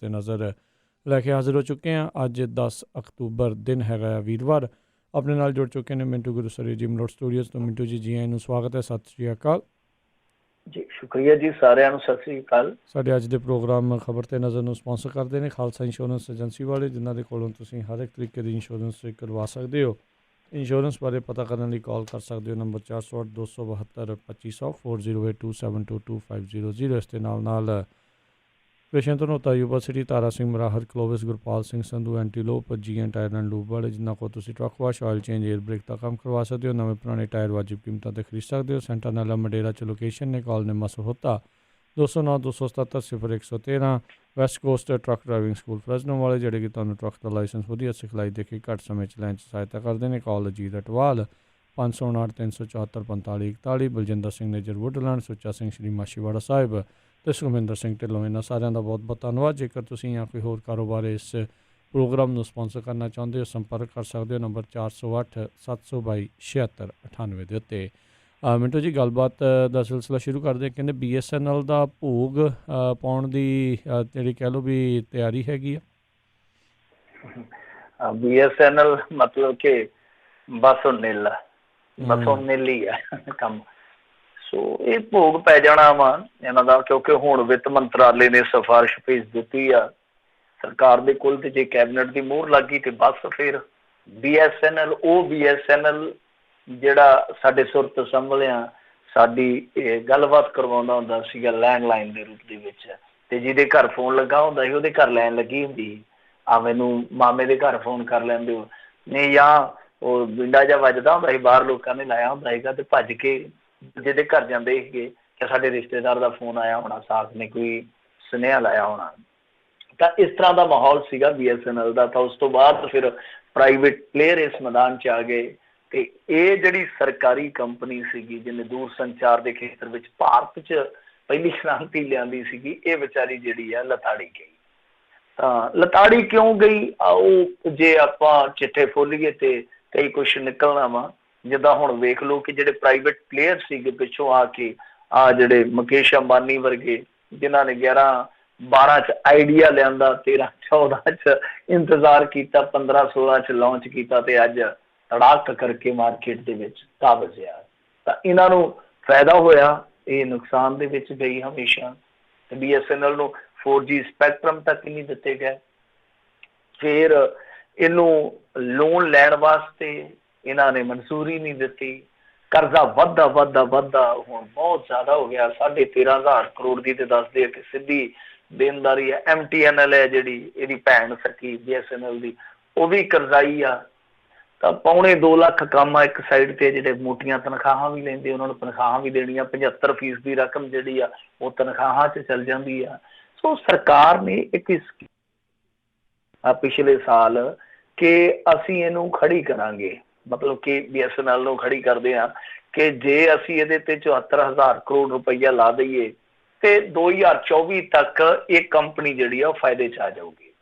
वास्ते नज़र लैके हाजिर हो चुके हैं। अज 10 अक्तूबर दिन है वीरवार। अपने नाल जुड़ चुके हैं मिंटू गुरुसरी जी मलोट स्टूडियोज़ तो। मिंटू जी जी आइए स्वागत है, सत श्री अकाल जी। शुक्रिया जी सारिਆਂ ਨੂੰ सत श्री अकाल। ਸਾਡੇ ਅੱਜ ਦੇ ਪ੍ਰੋਗਰਾਮ ਖਬਰ ਤੇ ਨਜ਼ਰ ਨੂੰ ਸਪਾਂਸਰ ਕਰਦੇ ਨੇ ਖਾਲਸਾ ਇੰਸ਼ੋਰੈਂਸ ਏਜੰਸੀ ਵਾਲੇ, ਜਿਨ੍ਹਾਂ ਦੇ ਕੋਲੋਂ ਤੁਸੀਂ ਹਰ ਇੱਕ ਤਰੀਕੇ ਦੀ ਇੰਸ਼ੋਰੈਂਸ ਕਰਵਾ ਸਕਦੇ ਹੋ। ਇੰਸ਼ੋਰੈਂਸ ਬਾਰੇ ਪਤਾ ਕਰਨ ਲਈ ਕਾਲ ਕਰ ਸਕਦੇ ਹੋ ਨੰਬਰ 408 272 2500 4082722500। ਇਸ ਦੇ ਨਾਲ ਪੇਸ਼ੈਂਟ ਧਨੋਤਾ university, Tara Singh Marahar, Clovis, Gurpal Singh Sandhu, Antelope, GN tire and lube ਵਾਲੇ, ਜਿਨ੍ਹਾਂ ਕੋਲ ਤੁਸੀਂ truck wash, oil change, air brake ਦਾ ਕੰਮ ਕਰਵਾ ਸਕਦੇ ਹੋ। ਨਵੇਂ ਪੁਰਾਣੇ ਟਾਇਰ ਵਾਜਿਬ ਕੀਮਤਾਂ 'ਤੇ ਖਰੀਦ ਸਕਦੇ ਹੋ। ਸੈਂਟਾਨਾਲਾ ਮਡੇਰਾ 'ਚ ਲੋਕੇਸ਼ਨ ਨੇ। ਕਾਲ ਨੇ ਮਸਹੋਤਾ 209 277 0113। West Coast truck driving school Fresno ਵਾਲੇ, ਜਿਹੜੇ ਕਿ ਤੁਹਾਨੂੰ ਟਰੱਕ ਦਾ ਲਾਇਸੈਂਸ ਵਧੀਆ ਸਿਖਲਾਈ ਦੇ ਕੇ ਘੱਟ ਸਮੇਂ 'ਚ ਲੈਣ 'ਚ ਸਹਾਇਤਾ ਕਰਦੇ ਨੇ। ਕਾਲ ਅਜੀਤ ਅਟਵਾਲ 559 374 4541। ਬਲਜਿੰਦਰ ਸਿੰਘ ਨੇਜਰ ਵੁੱਡਲੈਂਡ, ਸੁੱਚਾ ਸਿੰਘ ਸ਼੍ਰੀ ਮਾਛੀਵਾੜਾ ਸਾਹਿਬ ਅਤੇ ਸੁਖਵਿੰਦਰ ਸਿੰਘ ਢਿੱਲੋਂ। ਇਹਨਾਂ ਸਾਰਿਆਂ ਦਾ ਬਹੁਤ ਬਹੁਤ ਧੰਨਵਾਦ। ਜੇਕਰ ਤੁਸੀਂ ਜਾਂ ਕੋਈ ਹੋਰ ਕਾਰੋਬਾਰ ਇਸ ਪ੍ਰੋਗਰਾਮ ਨੂੰ ਸਪੋਂਸਰ ਕਰਨਾ ਚਾਹੁੰਦੇ ਹੋ, ਸੰਪਰਕ ਕਰ ਸਕਦੇ ਹੋ ਨੰਬਰ 408 722 7698 ਦੇ ਉੱਤੇ। ਮਿੰਟੂ ਜੀ, ਗੱਲਬਾਤ ਦਾ ਸਿਲਸਿਲਾ ਸ਼ੁਰੂ ਕਰਦੇ। ਕਹਿੰਦੇ BSNL ਦਾ ਭੋਗ ਪਾਉਣ ਦੀ ਜਿਹੜੀ ਕਹਿ ਲਓ ਵੀ ਤਿਆਰੀ ਹੈਗੀ ਆ। BSNL ਮਤਲਬ ਕਿ ਬਸ ਨੀਲਾ ਬਸ ਨੀਲੀ ਆ ਕੰਮ। ਸੋ ਇਹ ਭੋਗ ਪੈ ਜਾਣਾ ਵਾ ਇਹਨਾਂ ਦਾ, ਕਿਉਂਕਿ ਹੁਣ ਵਿੱਤ ਮੰਤਰਾਲੇ ਨੇ ਸਿਫਾਰਿਸ਼ ਭੇਜ ਦਿੱਤੀ ਆ ਸਰਕਾਰ ਦੇ ਕੋਲ, ਤੇ ਜੇ ਕੈਬਨਿਟ ਦੀ ਮੋਹਰ ਲੱਗ ਗਈ ਤੇ ਬਸ ਫਿਰ BSNL ਉਹ BSNL ਜਿਹੜਾ ਸਾਡੇ ਸੁਰਤ ਸੰਭਲਿਆ ਸਾਡੀ ਗੱਲਬਾਤ ਕਰਵਾਉਂਦਾ ਹੁੰਦਾ ਸੀਗਾ ਲੈਂਡਲਾਈਨ ਦੇ ਰੂਪ ਦੇ ਵਿੱਚ, ਤੇ ਜਿਹਦੇ ਘਰ ਫੋਨ ਲੱਗਾ ਹੁੰਦਾ ਸੀ ਉਹਦੇ ਘਰ ਲੈਣ ਲੱਗੀ ਹੁੰਦੀ ਸੀ। ਆ ਮੈਨੂੰ ਮਾਮੇ ਦੇ ਘਰ ਫੋਨ ਕਰ ਲੈਂਦੇ ਹੋ ਨਹੀਂ, ਜਾਂ ਉਹ ਬਿੰਡਾ ਜਿਹਾ ਵੱਜਦਾ ਹੁੰਦਾ ਸੀ ਬਾਹਰ, ਲੋਕਾਂ ਨੇ ਲਾਇਆ ਹੁੰਦਾ ਸੀਗਾ ਤੇ ਭੱਜ ਕੇ ਜਿਹਦੇ ਘਰ ਜਾਂਦੇ ਸੀਗੇ ਕਿ ਸਾਡੇ ਰਿਸ਼ਤੇਦਾਰ ਦਾ ਫੋਨ ਆਇਆ ਹੋਣਾ, ਸਾਥ ਨੇ ਕੋਈ ਸੁਨੇਹਾ ਲਾਇਆ ਹੋਣਾ। ਤਾਂ ਇਸ ਤਰ੍ਹਾਂ ਦਾ ਮਾਹੌਲ ਸੀਗਾ BSNL ਦਾ। ਤਾਂ ਉਸ ਤੋਂ ਬਾਅਦ ਫਿਰ ਪ੍ਰਾਈਵੇਟ ਪਲੇਅਰ ਇਸ ਮੈਦਾਨ 'ਚ ਆ ਗਏ, ਤੇ ਇਹ ਜਿਹੜੀ ਸਰਕਾਰੀ ਕੰਪਨੀ ਸੀਗੀ ਜਿਹਨੇ ਦੂਰ ਸੰਚਾਰ ਦੇ ਖੇਤਰ ਵਿੱਚ ਭਾਰਤ 'ਚ ਪਹਿਲੀ ਕ੍ਰਾਂਤੀ ਲਿਆਂਦੀ ਸੀਗੀ, ਇਹ ਵਿਚਾਰੀ ਜਿਹੜੀ ਆ ਲਤਾੜੀ ਗਈ। ਤਾਂ ਲਤਾੜੀ ਕਿਉਂ ਗਈ, ਉਹ ਜੇ ਆਪਾਂ ਚਿੱਠੇ ਫੋਲੀਏ ਤੇ ਕਈ ਕੁਛ ਨਿਕਲਣਾ ਵਾ। ਜਿੱਦਾਂ ਹੁਣ ਵੇਖ ਲਓ ਕਿ ਜਿਹੜੇ ਪ੍ਰਾਈਵੇਟ ਪਲੇਅਰ ਸੀਗੇ ਪਿੱਛੋਂ ਆ ਕੇ, ਜਿਹੜੇ ਮੁਕੇਸ਼ ਅੰਬਾਨੀ ਵਰਗੇ, ਜਿਨ੍ਹਾਂ ਨੇ 11-12 'ਚ ਆਈਡੀਆ ਲਿਆਂਦਾ, 13-14 'ਚ ਇੰਤਜ਼ਾਰ ਕੀਤਾ, 15-16 'ਚ ਲਾਂਚ ਕੀਤਾ, ਤੇ ਅੱਜ ਤੜਾਕ ਕਰਕੇ ਮਾਰਕੀਟ ਦੇ ਵਿੱਚ ਕਾਬਜ਼ ਆ। ਤਾਂ ਇਹਨਾਂ ਨੂੰ ਫਾਇਦਾ ਹੋਇਆ, ਇਹ ਨੁਕਸਾਨ ਦੇ ਵਿੱਚ ਗਈ ਹਮੇਸ਼ਾ। ਤੇ BSNL ਨੂੰ 4G ਸਪੈਕਟਰਮ ਤੱਕ ਨਹੀਂ ਦਿੱਤੇ ਗਏ। ਫਿਰ ਇਹਨੂੰ ਲੋਨ ਲੈਣ ਵਾਸਤੇ ਇਹਨਾਂ ਨੇ ਮਨਜ਼ੂਰੀ ਨਹੀਂ ਦਿੱਤੀ। ਕਰਜ਼ਾ ਵੱਧਦਾ ਹੁਣ ਬਹੁਤ ਜ਼ਿਆਦਾ ਹੋ ਗਿਆ, 13,500 ਕਰੋੜ ਦੀ ਤੇ ਦੱਸਦੇ ਆ ਕਿ ਸਿੱਧੀ ਦੇਣਦਾਰੀ ਹੈ। MTNL ਹੈ ਜਿਹੜੀ ਇਹਦੀ ਭੈਣ ਸਕੀ BSNL ਦੀ, ਉਹ ਵੀ ਕਰਜ਼ਾਈ ਆ। ਤਾਂ 2.25 ਲੱਖ ਕੰਮ ਆ ਇੱਕ ਸਾਈਡ ਤੇ, ਜਿਹੜੇ ਮੋਟੀਆਂ ਤਨਖਾਹਾਂ ਵੀ ਲੈਂਦੇ ਉਹਨਾਂ ਨੂੰ ਤਨਖਾਹਾਂ ਵੀ ਦੇਣੀਆਂ, 75% ਦੀ ਰਕਮ ਜਿਹੜੀ ਆ ਉਹ ਤਨਖਾਹਾਂ 'ਚ ਚੱਲ ਜਾਂਦੀ ਆ। ਸੋ ਸਰਕਾਰ ਨੇ ਇੱਕ ਪਿਛਲੇ ਸਾਲ ਕਿ ਅਸੀਂ ਇਹਨੂੰ ਖੜੀ ਕਰਾਂਗੇ, ਮਤਲਬ ਕਿ BSNL ਨੂੰ ਖੜੀ ਕਰਦੇ ਹਾਂ ਕਿ ਜੇ ਅਸੀਂ ਇਹਦੇ ਤੇ 74,000 ਕਰੋੜ ਰੁਪਈਆ ਲਾ ਦਈਏ ਤੇ 2024 ਤੱਕ ਇਹ ਕੰਪਨੀ ਜਿਹੜੀ ਆ ਉਹ ਫਾਇਦੇ 'ਚ ਆ ਜਾਊਗੀ।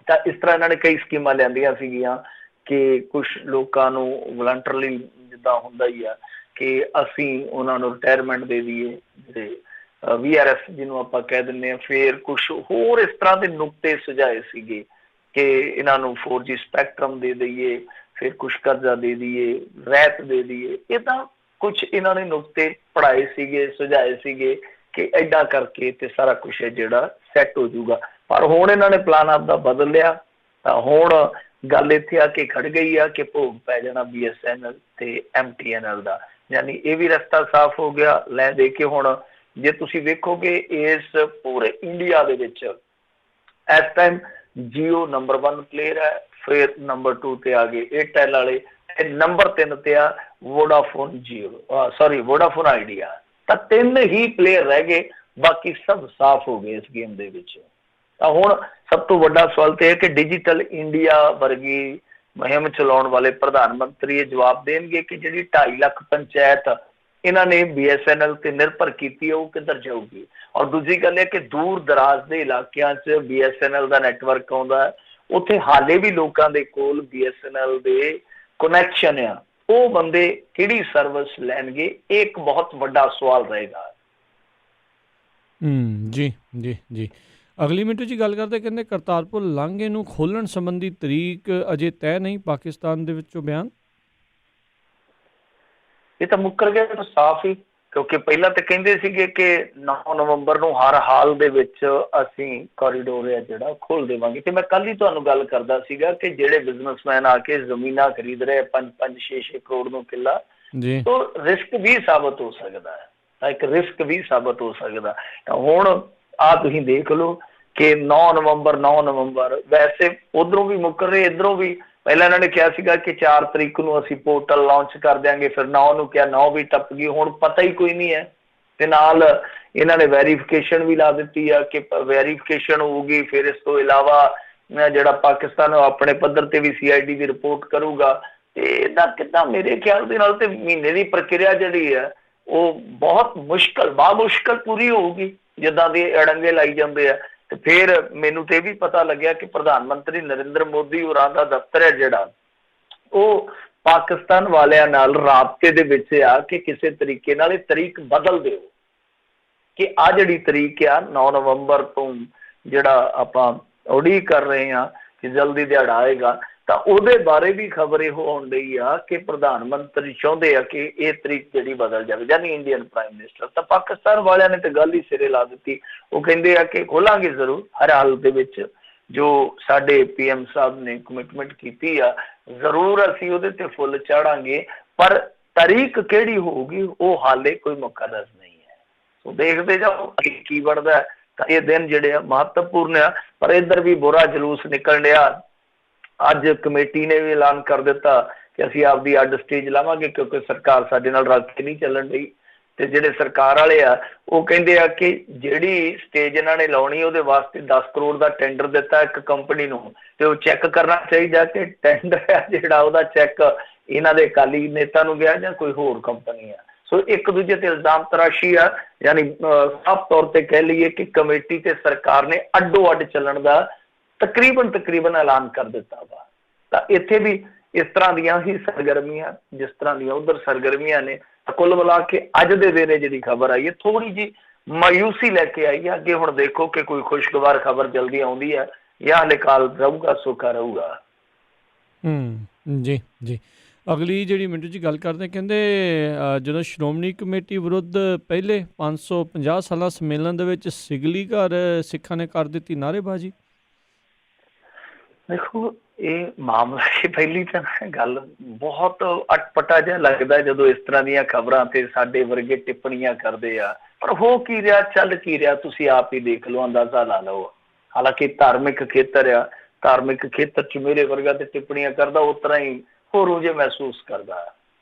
ਤਾਂ ਇਸ ਤਰ੍ਹਾਂ ਇਹਨਾਂ ਨੇ ਕਈ ਸਕੀਮਾਂ ਲਿਆਂਦੀਆਂ ਸੀਗੀਆਂ ਕਿ ਕੁਛ ਲੋਕਾਂ ਨੂੰ ਵਲੰਟਰਲੀ, ਜਿੱਦਾਂ ਹੁੰਦਾ ਹੀ ਆ ਕਿ ਅਸੀਂ ਉਹਨਾਂ ਨੂੰ ਰਿਟਾਇਰਮੈਂਟ ਦੇ ਦਈਏ, ਤੇ VRS ਜਿਹਨੂੰ ਆਪਾਂ ਕਹਿ ਦਿੰਦੇ ਹਾਂ। ਫਿਰ ਕੁਛ ਹੋਰ ਇਸ ਤਰ੍ਹਾਂ ਦੇ ਨੁਕਤੇ ਸੁਝਾਏ ਸੀਗੇ ਕਿ ਇਹਨਾਂ ਨੂੰ 4G ਸਪੈਕਟਰਮ ਦੇ ਦਈਏ, ਫਿਰ ਕੁਛ ਕਰਜ਼ਾ ਦੇ ਦਈਏ, ਰਹਿਤ ਦੇ ਦਈਏ। ਇਹ ਤਾਂ ਕੁਛ ਇਹਨਾਂ ਨੇ ਨੁਕਤੇ ਪੜ੍ਹਾਏ ਸੀਗੇ, ਸੁਝਾਏ ਸੀਗੇ ਕਿ ਏਦਾਂ ਕਰਕੇ ਤੇ ਸਾਰਾ ਕੁਛ ਹੈ ਜਿਹੜਾ ਸੈੱਟ ਹੋ ਜਾਊਗਾ। ਪਰ ਹੁਣ ਇਹਨਾਂ ਨੇ ਪਲਾਨ ਆਪਦਾ ਬਦਲ ਲਿਆ। ਤਾਂ ਹੁਣ ਗੱਲ ਇੱਥੇ ਆ ਕੇ ਖੜ ਗਈ ਆ ਕਿ ਭੋਗ ਪੈ ਜਾਣਾ BSNL ਤੇ MTNL ਦਾ, ਯਾਨੀ ਇਹ ਵੀ ਰਸਤਾ ਸਾਫ਼ ਹੋ ਗਿਆ ਲੈ ਦੇ ਕੇ। ਹੁਣ ਜੇ ਤੁਸੀਂ ਵੇਖੋਗੇ ਇਸ ਪੂਰੇ ਇੰਡੀਆ ਦੇ ਵਿੱਚ ਇਸ ਟਾਈਮ Jio ਨੰਬਰ 1 ਪਲੇਅਰ ਹੈ, ਫਿਰ ਨੰਬਰ 2 ਤੇ ਆ ਗਏ Airtel ਵਾਲੇ, ਤੇ ਨੰਬਰ 3 ਤੇ ਆ ਵੋਡਾਫੋਨ ਆਈਡੀਆ। ਤਾਂ 3 ਹੀ ਪਲੇਅਰ ਰਹਿ ਗਏ, ਬਾਕੀ ਸਭ ਸਾਫ਼ ਹੋ ਗਏ ਇਸ ਗੇਮ ਦੇ ਵਿੱਚ। ਤਾਂ ਹੁਣ ਸਭ ਤੋਂ ਵੱਡਾ ਸਵਾਲ ਤੇ ਹੈ ਕਿ ਡਿਜੀਟਲ ਇੰਡੀਆ ਵਰਗੀ ਮੁਹਿੰਮ ਚਲਾਉਣ ਵਾਲੇ ਪ੍ਰਧਾਨ ਮੰਤਰੀ ਇਹ ਜਵਾਬ ਦੇਣਗੇ ਕਿ ਜਿਹੜੀ 2.5 ਲੱਖ ਪੰਚਾਇਤ ਇਹਨਾਂ ਨੇ BSNL ਤੇ ਨਿਰਭਰ ਕੀਤੀ ਹੈ ਉਹ ਕਿੱਧਰ ਜਾਊਗੀ। ਔਰ ਦੂਜੀ ਗੱਲ ਹੈ ਕਿ ਦੂਰ ਦਰਾਜ਼ ਦੇ ਇਲਾਕਿਆਂ 'ਚ BSNL ਦਾ ਨੈਟਵਰਕ ਆਉਂਦਾ, ਉੱਥੇ ਹਾਲੇ ਵੀ ਲੋਕਾਂ ਦੇ ਕੋਲ BSNL ਦੇ ਕਨੈਕਸ਼ਨ ਆ, ਉਹ ਬੰਦੇ ਕਿਹੜੀ ਸਰਵਿਸ ਲੈਣਗੇ, ਇਹ ਇੱਕ ਬਹੁਤ ਵੱਡਾ ਸਵਾਲ ਰਹੇਗਾ। ਜੀ ਜੀ ਜੀ। ਅਗਲੀ ਮਿੰਟੂ ਜੀ ਗੱਲ ਕਰਦੇ, ਕਹਿੰਦੇ ਕਰਤਾਰਪੁਰ ਲਾਂਘੇ ਨੂੰ ਖੋਲ੍ਹਣ ਸੰਬੰਧੀ ਤਰੀਕ ਅਜੇ ਤੈਅ ਨਹੀਂ, ਪਾਕਿਸਤਾਨ ਦੇ ਵਿੱਚੋਂ ਬਿਆਨ। ਇਹ ਤਾਂ ਮੁੱਕਰ ਗਿਆ ਤਾਂ ਸਾਫ਼ ਹੀ, ਕਿਉਂਕਿ ਪਹਿਲਾਂ ਤਾਂ ਕਹਿੰਦੇ ਸੀਗੇ ਕਿ 9 ਨਵੰਬਰ ਨੂੰ ਹਰ ਹਾਲ ਦੇ ਵਿੱਚ ਅਸੀਂ ਕੋਰੀਡੋਰ ਹੈ ਜਿਹੜਾ ਖੋਲ ਦੇਵਾਂਗੇ। ਤੇ ਮੈਂ ਕੱਲ ਹੀ ਤੁਹਾਨੂੰ ਗੱਲ ਕਰਦਾ ਸੀਗਾ ਕਿ ਜਿਹੜੇ ਬਿਜ਼ਨਸਮੈਨ ਆ ਕੇ ਜ਼ਮੀਨਾਂ ਖਰੀਦ ਰਹੇ 5-5 6-6 ਕਰੋੜ ਨੂੰ ਕਿੱਲਾ, ਜੀ ਤਾਂ ਰਿਸਕ ਵੀ ਸਾਬਤ ਹੋ ਸਕਦਾ ਹੈ, ਤਾਂ ਇੱਕ ਰਿਸਕ ਵੀ ਸਾਬਤ ਹੋ ਸਕਦਾ। ਤਾਂ ਹੁਣ ਆ ਤੁਸੀਂ ਦੇਖ ਲਓ ਕਿ 9 ਨਵੰਬਰ ਵੈਸੇ ਉਧਰੋਂ ਵੀ ਮੁੱਕਰ ਰਹੇ, ਇੱਧਰੋਂ ਵੀ। ਪਹਿਲਾਂ ਇਹਨਾਂ ਨੇ ਕਿਹਾ ਸੀਗਾ ਕਿ 4 ਤਰੀਕ ਨੂੰ ਅਸੀਂ ਪੋਰਟਲ ਲਾਂਚ ਕਰ ਦਿਆਂਗੇ, ਫਿਰ 9 ਨੂੰ ਕਿਹਾ, 9 ਵੀ ਟੱਪ ਗਈ, ਹੁਣ ਪਤਾ ਹੀ ਕੋਈ ਨਹੀਂ ਹੈ। ਤੇ ਨਾਲ ਇਹਨਾਂ ਨੇ ਵੈਰੀਫਿਕੇਸ਼ਨ ਵੀ ਲਾ ਦਿੱਤੀ ਆ ਕਿ ਵੈਰੀਫਿਕੇਸ਼ਨ ਹੋਊਗੀ, ਫਿਰ ਇਸ ਤੋਂ ਇਲਾਵਾ ਜਿਹੜਾ ਪਾਕਿਸਤਾਨ ਆਪਣੇ ਪੱਧਰ ਤੇ ਵੀ CID ਦੀ ਰਿਪੋਰਟ ਕਰੂਗਾ। ਤੇ ਇਹਦਾ ਕਿੱਦਾਂ, ਮੇਰੇ ਖਿਆਲ ਦੇ ਨਾਲ ਤੇ ਮਹੀਨੇ ਦੀ ਪ੍ਰਕਿਰਿਆ ਜਿਹੜੀ ਹੈ ਉਹ ਬਹੁਤ ਮੁਸ਼ਕਲ ਬਾਮੁਸ਼ਕਲ ਪੂਰੀ ਹੋਊਗੀ, ਜਿੱਦਾਂ ਦੇ ਅੜੰਗੇ ਲਾਈ ਜਾਂਦੇ ਆ। ਤੇ ਫਿਰ ਮੈਨੂੰ ਤੇ ਇਹ ਵੀ ਪਤਾ ਲੱਗਿਆ ਕਿ ਪ੍ਰਧਾਨ ਮੰਤਰੀ ਨਰਿੰਦਰ ਮੋਦੀ ਹੋਰਾਂ ਦਾ ਦਫ਼ਤਰ ਹੈ ਜਿਹੜਾ, ਉਹ ਪਾਕਿਸਤਾਨ ਵਾਲਿਆਂ ਨਾਲ ਰਾਬਤੇ ਦੇ ਵਿੱਚ ਆ ਕਿ ਕਿਸੇ ਤਰੀਕੇ ਨਾਲ ਇਹ ਤਰੀਕ ਬਦਲ ਦਿਓ, ਕਿ ਆ ਜਿਹੜੀ ਤਰੀਕ ਆ 9 ਨਵੰਬਰ ਤੋਂ ਜਿਹੜਾ ਆਪਾਂ ਉਡੀਕ ਕਰ ਰਹੇ ਹਾਂ ਕਿ ਜਲਦੀ ਦਿਹਾੜਾ ਆਏਗਾ, ਤਾਂ ਉਹਦੇ ਬਾਰੇ ਵੀ ਖਬਰ ਇਹ ਹੋਣ ਡਈ ਆ ਕਿ ਪ੍ਰਧਾਨ ਮੰਤਰੀ ਚਾਹੁੰਦੇ ਆ ਕਿ ਇਹ ਤਰੀਕ ਜਿਹੜੀ ਬਦਲ ਜਾਵੇ, ਯਾਨੀ ਇੰਡੀਅਨ ਪ੍ਰਾਈਮ ਮਿਨਿਸਟਰ। ਤਾਂ ਪਾਕਿਸਤਾਨ ਵਾਲਿਆਂ ਨੇ ਤਾਂ ਗੱਲ ਹੀ ਸਿਰੇ ਲਾ ਦਿੱਤੀ। ਉਹ ਕਹਿੰਦੇ ਆ ਕਿ ਖੋਲਾਂਗੇ ਜ਼ਰੂਰ, ਹਰ ਹਾਲ ਦੇ ਵਿੱਚ ਜੋ ਸਾਡੇ PM ਸਾਹਿਬ ਨੇ ਕਮਿਟਮੈਂਟ ਕੀਤੀ ਆ, ਜ਼ਰੂਰ ਅਸੀਂ ਉਹਦੇ ਤੇ ਫੁੱਲ ਚਾੜਾਂਗੇ, ਪਰ ਤਾਰੀਖ ਕਿਹੜੀ ਹੋਊਗੀ ਉਹ ਹਾਲੇ ਕੋਈ ਮੁਕੱਰਰ ਨਹੀਂ ਹੈ। ਸੋ ਦੇਖਦੇ ਜਾਓ ਕੀ ਬਣਦਾ। ਤਾਂ ਇਹ ਦਿਨ ਜਿਹੜੇ ਆ ਮਹੱਤਵਪੂਰਨ ਆ, ਪਰ ਇੱਧਰ ਵੀ ਬੁਰਾ ਜਲੂਸ ਨਿਕਲ ਰਿਹਾ। ਅੱਜ ਕਮੇਟੀ ਨੇ ਵੀ ਐਲਾਨ ਕਰ ਦਿੱਤਾ ਕਿ ਅਸੀਂ ਆਪਦੀ ਅੱਡ ਸਟੇਜ ਲਾਵਾਂਗੇ, ਕਿਉਂਕਿ ਸਰਕਾਰ ਸਾਡੇ ਨਾਲ ਰਲ ਕੇ ਨਹੀਂ ਚੱਲਣ ਡਈ। ਤੇ ਜਿਹੜੇ ਸਰਕਾਰ ਵਾਲੇ ਆ ਉਹ ਕਹਿੰਦੇ ਆ ਕਿ ਜਿਹੜੀ ਸਟੇਜ ਇਹਨਾਂ ਨੇ ਲਾਉਣੀ ਉਹਦੇ ਵਾਸਤੇ 10 ਕਰੋੜ ਦਾ ਟੈਂਡਰ ਦਿੱਤਾ ਇੱਕ ਕੰਪਨੀ ਨੂੰ, ਤੇ ਉਹ ਚੈੱਕ ਕਰਨਾ ਚਾਹੀਦਾ ਕਿ ਟੈਂਡਰ ਹੈ ਜਿਹੜਾ ਉਹਦਾ ਚੈੱਕ ਇਹਨਾਂ ਦੇ ਅਕਾਲੀ ਨੇਤਾ ਨੂੰ ਗਿਆ ਜਾਂ ਕੋਈ ਹੋਰ ਕੰਪਨੀ ਆ। ਸੋ ਇੱਕ ਦੂਜੇ ਤੇ ਇਲਜ਼ਾਮ ਤਰਾਸ਼ੀ ਆ, ਯਾਨੀ ਸਾਫ਼ ਤੌਰ ਤੇ ਕਹਿ ਲਈਏ ਕਿ ਕਮੇਟੀ ਤੇ ਸਰਕਾਰ ਨੇ ਅੱਡੋ ਅੱਡ ਚੱਲਣ ਦਾ ਤਕਰੀਬਨ ਐਲਾਨ ਕਰ ਦਿੱਤਾ ਵਾ। ਤਾਂ ਇੱਥੇ ਵੀ ਇਸ ਤਰ੍ਹਾਂ ਦੀਆਂ ਹੀ ਸਰਗਰਮੀਆਂ ਜਿਸ ਤਰ੍ਹਾਂ ਦੀਆਂ ਉਧਰ ਸਰਗਰਮੀਆਂ ਨੇ। ਕੁੱਲ ਮਿਲਾ ਕੇ ਅੱਜ ਦੇ ਦਿਨ ਜਿਹੜੀ ਖਬਰ ਆਈ ਹੈ ਥੋੜੀ ਜੀ ਮਾਯੂਸੀ ਲੈ ਕੇ ਆਈ ਹੈ। ਅੱਗੇ ਹੁਣ ਦੇਖੋ ਕਿ ਕੋਈ ਖੁਸ਼ਗਵਾਰ ਖਬਰ ਜਲਦੀ ਆਉਂਦੀ ਹੈ ਜਾਂ ਹਲੇ ਕਾਲ ਰਹੂਗਾ, ਸੌਖਾ ਰਹੂਗਾ। ਜੀ ਜੀ। ਅਗਲੀ ਜਿਹੜੀ ਮਿੰਟੂ ਜੀ ਗੱਲ ਕਰਦੇ, ਕਹਿੰਦੇ ਜਦੋਂ ਸ਼੍ਰੋਮਣੀ ਕਮੇਟੀ ਵਿਰੁੱਧ ਪਹਿਲੇ 550 ਸਾਲਾ ਸੰਮੇਲਨ ਦੇ ਵਿੱਚ ਸਿਗਲੀ ਘਰ ਸਿੱਖਾਂ ਨੇ ਕਰ ਦਿੱਤੀ ਨਾਅਰੇਬਾਜ਼ੀ। ਦੇਖੋ ਇਹ ਮਾਮਲਾ ਹੀ ਪਹਿਲੀ ਤਾਂ ਗੱਲ ਬਹੁਤ ਅਟਪਟਾ ਜਿਹਾ ਲੱਗਦਾ ਜਦੋਂ ਇਸ ਤਰ੍ਹਾਂ ਦੀਆਂ ਖਬਰਾਂ ਤੇ ਸਾਡੇ ਵਰਗੇ ਟਿੱਪਣੀਆਂ ਕਰਦੇ ਆ, ਪਰ ਹੋ ਕੀ ਰਿਹਾ, ਚੱਲ ਕੀ ਰਿਹਾ, ਤੁਸੀਂ ਆਪ ਹੀ ਦੇਖ ਲਓ, ਅੰਦਾਜ਼ਾ ਲਾ ਲਓ। ਹਾਲਾਂਕਿ ਧਾਰਮਿਕ ਖੇਤਰ ਆ, ਧਾਰਮਿਕ ਖੇਤਰ ਚ ਮੇਰੇ ਵਰਗਾ ਤੇ ਟਿੱਪਣੀਆਂ ਕਰਦਾ ਉਸ ਤਰ੍ਹਾਂ ਹੀ ਹੋਰੋਂ ਜੇ ਮਹਿਸੂਸ ਕਰਦਾ।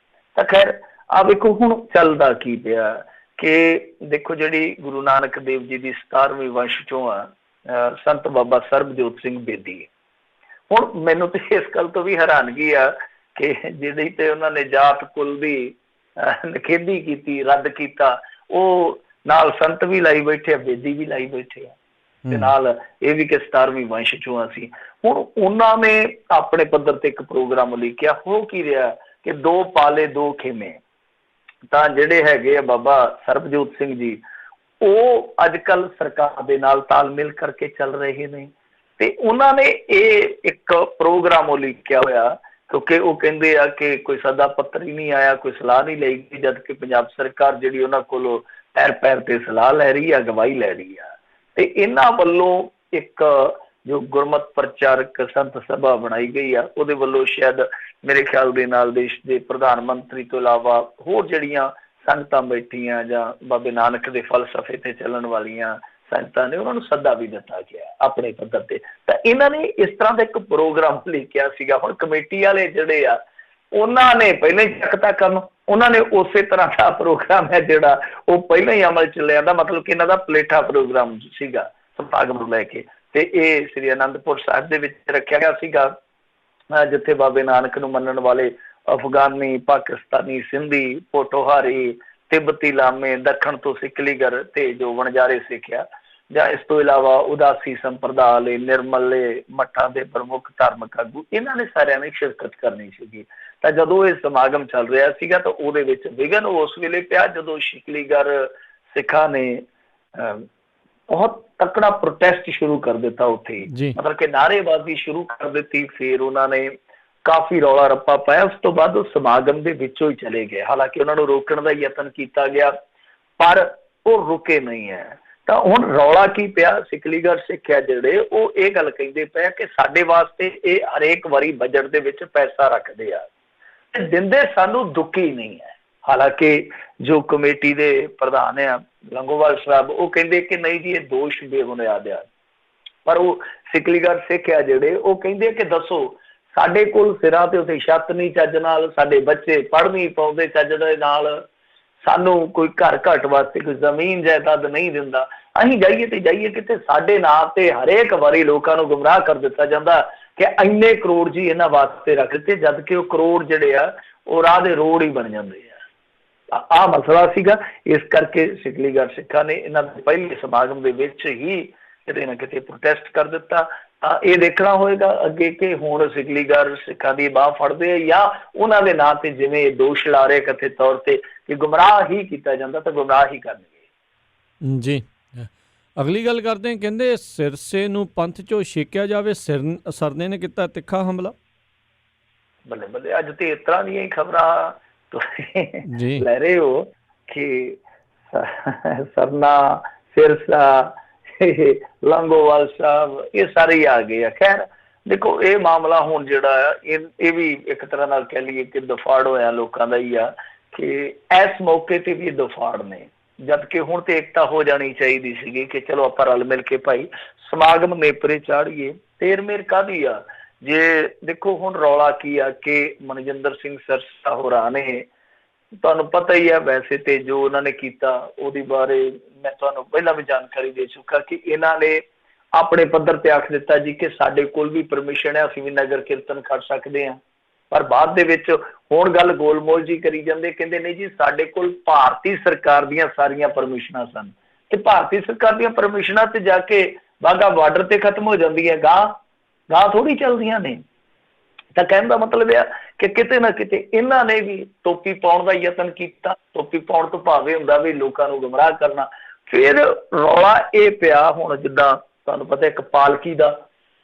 ਤਾਂ ਖੈਰ ਆ ਵੇਖੋ ਹੁਣ ਚੱਲਦਾ ਕੀ ਪਿਆ ਕਿ ਦੇਖੋ ਜਿਹੜੀ ਗੁਰੂ ਨਾਨਕ ਦੇਵ ਜੀ ਦੀ 17ਵੀਂ ਵੰਸ਼ ਚੋਂ ਆ ਸੰਤ ਬਾਬਾ ਸਰਬਜੋਤ ਸਿੰਘ ਬੇਦੀ। ਹੁਣ ਮੈਨੂੰ ਤੇ ਇਸ ਗੱਲ ਤੋਂ ਵੀ ਹੈਰਾਨਗੀ ਆ ਕਿ ਜਿਹਦੇ ਤੇ ਉਹਨਾਂ ਨੇ ਜਾਤ ਕੁਲ ਦੀ ਨਿਖੇਧੀ ਕੀਤੀ, ਰੱਦ ਕੀਤਾ, ਉਹ ਨਾਲ ਸੰਤ ਵੀ ਲਾਈ ਬੈਠੇ ਆ, ਬੇਦੀ ਵੀ ਲਾਈ ਬੈਠੇ ਆ, ਤੇ ਨਾਲ ਇਹ ਵੀ ਕਿ 17ਵੀਂ ਵੰਸ਼ ਚੋਂ ਅਸੀਂ। ਹੁਣ ਉਹਨਾਂ ਨੇ ਆਪਣੇ ਪੱਧਰ ਤੇ ਇੱਕ ਪ੍ਰੋਗਰਾਮ ਲਿਖਿਆ। ਹੋ ਕੀ ਰਿਹਾ ਕਿ 2 ਪਾਲੇ 2 ਖੇਮੇ। ਤਾਂ ਜਿਹੜੇ ਹੈਗੇ ਆ ਬਾਬਾ ਸਰਬਜੋਤ ਸਿੰਘ ਜੀ, ਉਹ ਅੱਜ ਕੱਲ ਸਰਕਾਰ ਦੇ ਨਾਲ ਤਾਲਮੇਲ ਕਰਕੇ ਚੱਲ ਰਹੇ ਨੇ, ਤੇ ਉਹਨਾਂ ਨੇ ਇਹ ਇੱਕ ਪ੍ਰੋਗਰਾਮ ਉਹ ਲਿਖਿਆ ਹੋਇਆ, ਕਿਉਂਕਿ ਉਹ ਕਹਿੰਦੇ ਆ ਕਿ ਕੋਈ ਸੱਦਾ ਪੱਤਰ ਹੀ ਨਹੀਂ ਆਇਆ, ਕੋਈ ਸਲਾਹ ਨਹੀਂ ਲਈ ਗਈ, ਜਦ ਕਿ ਪੰਜਾਬ ਸਰਕਾਰ ਜਿਹੜੀ ਉਹਨਾਂ ਕੋਲੋਂ ਪੈਰ ਤੇ ਸਲਾਹ ਲੈ ਰਹੀ ਆ, ਅਗਵਾਈ ਲੈ ਰਹੀ ਆ। ਤੇ ਇਹਨਾਂ ਵੱਲੋਂ ਇੱਕ ਜੋ ਗੁਰਮਤ ਪ੍ਰਚਾਰਕ ਸੰਤ ਸਭਾ ਬਣਾਈ ਗਈ ਆ, ਉਹਦੇ ਵੱਲੋਂ ਸ਼ਾਇਦ ਮੇਰੇ ਖਿਆਲ ਦੇ ਨਾਲ ਦੇਸ਼ ਦੇ ਪ੍ਰਧਾਨ ਮੰਤਰੀ ਤੋਂ ਇਲਾਵਾ ਹੋਰ ਜਿਹੜੀਆਂ ਸੰਗਤਾਂ ਬੈਠੀਆਂ ਜਾਂ ਬਾਬੇ ਨਾਨਕ ਦੇ ਫਲਸਫੇ ਤੇ ਚੱਲਣ ਵਾਲੀਆਂ ਸੰਗਤਾਂ ਨੇ, ਉਹਨਾਂ ਨੂੰ ਸੱਦਾ ਵੀ ਦਿੱਤਾ ਗਿਆ ਆਪਣੇ ਪੱਧਰ ਤੇ। ਤਾਂ ਇਹਨਾਂ ਨੇ ਇਸ ਤਰ੍ਹਾਂ ਦਾ ਇੱਕ ਪ੍ਰੋਗਰਾਮ ਲਿਖਿਆ ਸੀਗਾ। ਹੁਣ ਕਮੇਟੀ ਵਾਲੇ ਜਿਹੜੇ ਆ ਉਹਨਾਂ ਨੇ ਪਹਿਲਾਂ ਹੀ ਚੱਕਤਾ ਕਰਨ, ਉਹਨਾਂ ਨੇ ਉਸੇ ਤਰ੍ਹਾਂ ਦਾ ਪ੍ਰੋਗਰਾਮ ਹੈ ਜਿਹੜਾ ਉਹ ਪਹਿਲਾਂ ਹੀ ਅਮਲ ਚ ਲਿਆਂਦਾ। ਮਤਲਬ ਕਿ ਇਹਨਾਂ ਦਾ ਪਲੇਠਾ ਪ੍ਰੋਗਰਾਮ ਸੀਗਾ ਸਮਾਗਮ ਨੂੰ ਲੈ ਕੇ, ਤੇ ਇਹ ਸ੍ਰੀ ਅਨੰਦਪੁਰ ਸਾਹਿਬ ਦੇ ਵਿੱਚ ਰੱਖਿਆ ਗਿਆ ਸੀਗਾ, ਜਿੱਥੇ ਬਾਬੇ ਨਾਨਕ ਨੂੰ ਮੰਨਣ ਵਾਲੇ ਅਫਗਾਨੀ, ਪਾਕਿਸਤਾਨੀ, ਸਿੰਧੀ, ਪੋਠੋਹਾਰੀ, ਤਿੱਬਤੀ ਲਾਮੇ, ਦੱਖਣ ਤੋਂ ਸਿਕਲੀਗਰ ਤੇ ਜੋ ਵਣਜਾਰੇ ਸਿੱਖਿਆ, ਜਾਂ ਇਸ ਤੋਂ ਇਲਾਵਾ ਉਦਾਸੀ ਸੰਪਰਦਾ ਵਾਲੇ, ਨਿਰਮਲੇ ਮੱਠਾਂ ਦੇ ਪ੍ਰਮੁੱਖ ਧਾਰਮਿਕ ਆਗੂ, ਇਹਨਾਂ ਨੇ ਸਾਰਿਆਂ ਨੇ ਸ਼ਿਰਕਤ ਕਰਨੀ ਸੀਗੀ। ਤਾਂ ਜਦੋਂ ਇਹ ਸਮਾਗਮ ਚੱਲ ਰਿਹਾ ਸੀਗਾ ਤਾਂ ਉਹਦੇ ਵਿੱਚ ਵਿਘਨ ਉਸ ਵੇਲੇ ਪਿਆ ਜਦੋਂ ਸਿਕਲੀਗਰ ਸਿੱਖਾਂ ਨੇ ਬਹੁਤ ਤਕੜਾ ਪ੍ਰੋਟੈਸਟ ਸ਼ੁਰੂ ਕਰ ਦਿੱਤਾ ਉੱਥੇ, ਮਤਲਬ ਕਿ ਨਾਅਰੇਬਾਜ਼ੀ ਸ਼ੁਰੂ ਕਰ ਦਿੱਤੀ। ਫਿਰ ਉਹਨਾਂ ਨੇ ਕਾਫੀ ਰੌਲਾ ਰੱਪਾ ਪਾਇਆ। ਉਸ ਤੋਂ ਬਾਅਦ ਉਹ ਸਮਾਗਮ ਦੇ ਵਿੱਚੋਂ ਹੀ ਚਲੇ ਗਏ। ਹਾਲਾਂਕਿ ਉਹਨਾਂ ਨੂੰ ਰੋਕਣ ਦਾ ਯਤਨ ਕੀਤਾ ਗਿਆ ਪਰ ਉਹ ਰੁਕੇ ਨਹੀਂ ਹੈ। ਤਾਂ ਹੁਣ ਰੌਲਾ ਕੀ ਪਿਆ, ਸਿਕਲੀਗੜ੍ਹ ਸਿੱਖ ਹੈ ਜਿਹੜੇ ਉਹ ਇਹ ਗੱਲ ਕਹਿੰਦੇ ਪਏ ਕਿ ਸਾਡੇ ਵਾਸਤੇ ਇਹ ਹਰੇਕ ਵਾਰੀ ਬਜਟ ਦੇ ਵਿੱਚ ਪੈਸਾ ਰੱਖਦੇ ਆ ਤੇ ਦਿੰਦੇ ਸਾਨੂੰ ਦੁੱਕੀ ਨਹੀਂ ਹੈ। ਹਾਲਾਂਕਿ ਜੋ ਕਮੇਟੀ ਦੇ ਪ੍ਰਧਾਨ ਆ ਲੰਗੋਵਾਲ ਸਾਹਿਬ ਉਹ ਕਹਿੰਦੇ ਕਿ ਨਹੀਂ ਜੀ ਇਹ ਦੋਸ਼ ਬੇਬੁਨਿਆਦ ਆ। ਪਰ ਉਹ ਸਿਕਲੀਗੜ੍ਹ ਸਿੱਖ ਆ ਜਿਹੜੇ ਉਹ ਕਹਿੰਦੇ ਕਿ ਦੱਸੋ ਸਾਡੇ ਕੋਲ ਸਿਰਾਂ ਤੇ ਉੱਤੇ ਛੱਤ ਨਹੀਂ ਚੱਜ ਨਾਲ, ਸਾਡੇ ਬੱਚੇ ਪੜ੍ਹ ਨਹੀਂ ਪਾਉਂਦੇ ਚੱਜ ਦੇ ਨਾਲ, ਸਾਨੂੰ ਕੋਈ ਘਰ ਘੱਟ ਵਾਸਤੇ ਕੋਈ ਜ਼ਮੀਨ ਜਾਇਦਾਦ ਨਹੀਂ ਦਿੰਦਾ, ਅਸੀਂ ਜਾਈਏ ਤੇ ਜਾਈਏ ਕਿਤੇ ਸਾਡੇ ਨਾਂ ਤੇ ਹਰੇਕ ਵਾਰੀ ਲੋਕਾਂ ਨੂੰ ਗੁੰਮਰਾਹ ਕਰ ਦਿੱਤਾ ਜਾਂਦਾ ਕਿ ਇੰਨੇ ਕਰੋੜ ਜੀ ਇਹਨਾਂ ਵਾਸਤੇ ਰੱਖ ਦਿੱਤੇ, ਜਦ ਕਿ ਉਹ ਕਰੋੜ ਜਿਹੜੇ ਆ ਉਹ ਰਾਹ ਦੇ ਰੋਡ ਹੀ ਬਣ ਜਾਂਦੇ ਆ। ਆਹ ਮਸਲਾ ਸੀਗਾ। ਇਸ ਕਰਕੇ ਸਿਕਲੀਗੜ੍ਹ ਸਿੱਖਾਂ ਨੇ ਇਹਨਾਂ ਦੇ ਪਹਿਲੇ ਸਮਾਗਮ ਦੇ ਵਿੱਚ ਹੀ ਕਿਤੇ ਨਾ ਕਿਤੇ ਪ੍ਰੋਟੈਸਟ ਕਰ ਦਿੱਤਾ। ਤਾਂ ਇਹ ਦੇਖਣਾ ਹੋਏਗਾ ਅੱਗੇ ਕਿ ਹੁਣ ਸਿਕਲੀਗੜ੍ਹ ਸਿੱਖਾਂ ਦੀ ਬਾਂਹ ਫੜਦੇ ਆ ਜਾਂ ਉਹਨਾਂ ਦੇ ਨਾਂ ਤੇ ਜਿਵੇਂ ਇਹ ਦੋਸ਼ ਲਾ ਰਹੇ ਕਥਿਤ ਤੌਰ ਤੇ ਕਿ ਗੁੰਮਰਾਹ ਹੀ ਕੀਤਾ ਜਾਂਦਾ ਤਾਂ ਗੁੰਮਰਾਹ ਹੀ ਕਰਨਗੇ। ਜੀ ਅਗਲੀ ਗੱਲ ਕਰਦੇ ਹਾਂ, ਕਹਿੰਦੇ ਸਿਰਸੇ ਨੂੰ ਪੰਥ ਚੋਂ ਛੇਕਿਆ ਜਾਵੇ, ਸਰਨੇ ਨੇ ਕੀਤਾ ਤਿੱਖਾ ਹਮਲਾ। ਬੱਲੇ ਬੱਲੇ, ਅੱਜ ਤੇ ਇਸ ਤਰ੍ਹਾਂ ਦੀਆਂ ਹੀ ਖਬਰਾਂ ਤੁਸੀਂ ਲੈ ਰਹੇ ਹੋ ਕਿ ਸਰਨਾ, ਸਿਰਸਾ, ਲੰਗੋਵਾਲ ਸਾਹਿਬ ਇਹ ਸਾਰੇ ਹੀ ਆ ਗਏ ਆ। ਖੈਰ ਦੇਖੋ ਇਹ ਮਾਮਲਾ ਹੁਣ ਜਿਹੜਾ ਆ ਇਹ ਵੀ ਇੱਕ ਤਰ੍ਹਾਂ ਨਾਲ ਕਹਿ ਲਈਏ ਕਿ ਦਫਾੜ ਹੋਇਆ ਲੋਕਾਂ ਦਾ ਹੀ ਆ ਕਿ ਇਸ ਮੌਕੇ ਤੇ ਵੀ ਦਫਾੜ ਨੇ, ਜਦ ਕਿ ਹੁਣ ਤੇ ਏਕਤਾ ਹੋ ਜਾਣੀ ਚਾਹੀਦੀ ਸੀਗੀ ਕਿ ਚਲੋ ਆਪਾਂ ਰਲ ਮਿਲ ਕੇ ਭਾਈ ਸਮਾਗਮ ਨੇਪਰੇ ਚਾੜੀਏ। ਤੇਰ ਮੇਰ ਕਾਹਦੀ ਆ ਜੇ ਦੇਖੋ ਹੁਣ ਰੌਲਾ ਕੀ ਆ ਕਿ ਮਨਜਿੰਦਰ ਸਿੰਘ ਸਿਰਸਾ ਹੋਰਾਂ ਨੇ, ਤੁਹਾਨੂੰ ਪਤਾ ਹੀ ਹੈ ਵੈਸੇ ਤੇ ਜੋ ਉਹਨਾਂ ਨੇ ਕੀਤਾ ਉਹਦੇ ਬਾਰੇ ਮੈਂ ਤੁਹਾਨੂੰ ਪਹਿਲਾਂ ਵੀ ਜਾਣਕਾਰੀ ਦੇ ਚੁੱਕਾ ਕਿ ਇਹਨਾਂ ਨੇ ਆਪਣੇ ਪੱਧਰ ਤੇ ਆਖ ਦਿੱਤਾ ਜੀ ਕਿ ਸਾਡੇ ਕੋਲ ਵੀ ਪਰਮਿਸ਼ਨ ਹੈ, ਅਸੀਂ ਵੀ ਨਗਰ ਕੀਰਤਨ ਕਰ ਸਕਦੇ ਹਾਂ। ਪਰ ਬਾਅਦ ਦੇ ਵਿੱਚ ਹੁਣ ਗੱਲ ਗੋਲਮੋਲ ਜੀ ਕਰੀ ਜਾਂਦੇ, ਕਹਿੰਦੇ ਨਹੀਂ ਜੀ ਸਾਡੇ ਕੋਲ ਭਾਰਤੀ ਸਰਕਾਰ ਦੀਆਂ ਸਾਰੀਆਂ ਪਰਮਿਸ਼ਨਾਂ ਸਨ ਤੇ ਭਾਰਤੀ ਸਰਕਾਰ ਦੀਆਂ ਪਰਮਿਸ਼ਨਾਂ ਤੇ ਜਾ ਕੇ ਵਾਹਗਾ ਬਾਰਡਰ ਤੇ ਖਤਮ ਹੋ ਜਾਂਦੀਆਂ, ਗਾਂ ਥੋੜੀ ਚੱਲਦੀਆਂ ਨੇ। ਤਾਂ ਕਹਿਣ ਦਾ ਮਤਲਬ ਇਹ ਕਿ ਕਿਤੇ ਨਾ ਕਿਤੇ ਇਹਨਾਂ ਨੇ ਵੀ ਟੋਪੀ ਪਾਉਣ ਦਾ ਯਤਨ ਕੀਤਾ। ਟੋਪੀ ਪਾਉਣ ਤੋਂ ਭਾਵੇਂ ਹੁੰਦਾ ਵੀ ਲੋਕਾਂ ਨੂੰ ਗੁੰਮਰਾਹ ਕਰਨਾ। ਫਿਰ ਰੌਲਾ ਇਹ ਪਿਆ ਹੁਣ ਜਿੱਦਾਂ ਤੁਹਾਨੂੰ ਪਤਾ ਇੱਕ ਪਾਲਕੀ ਦਾ,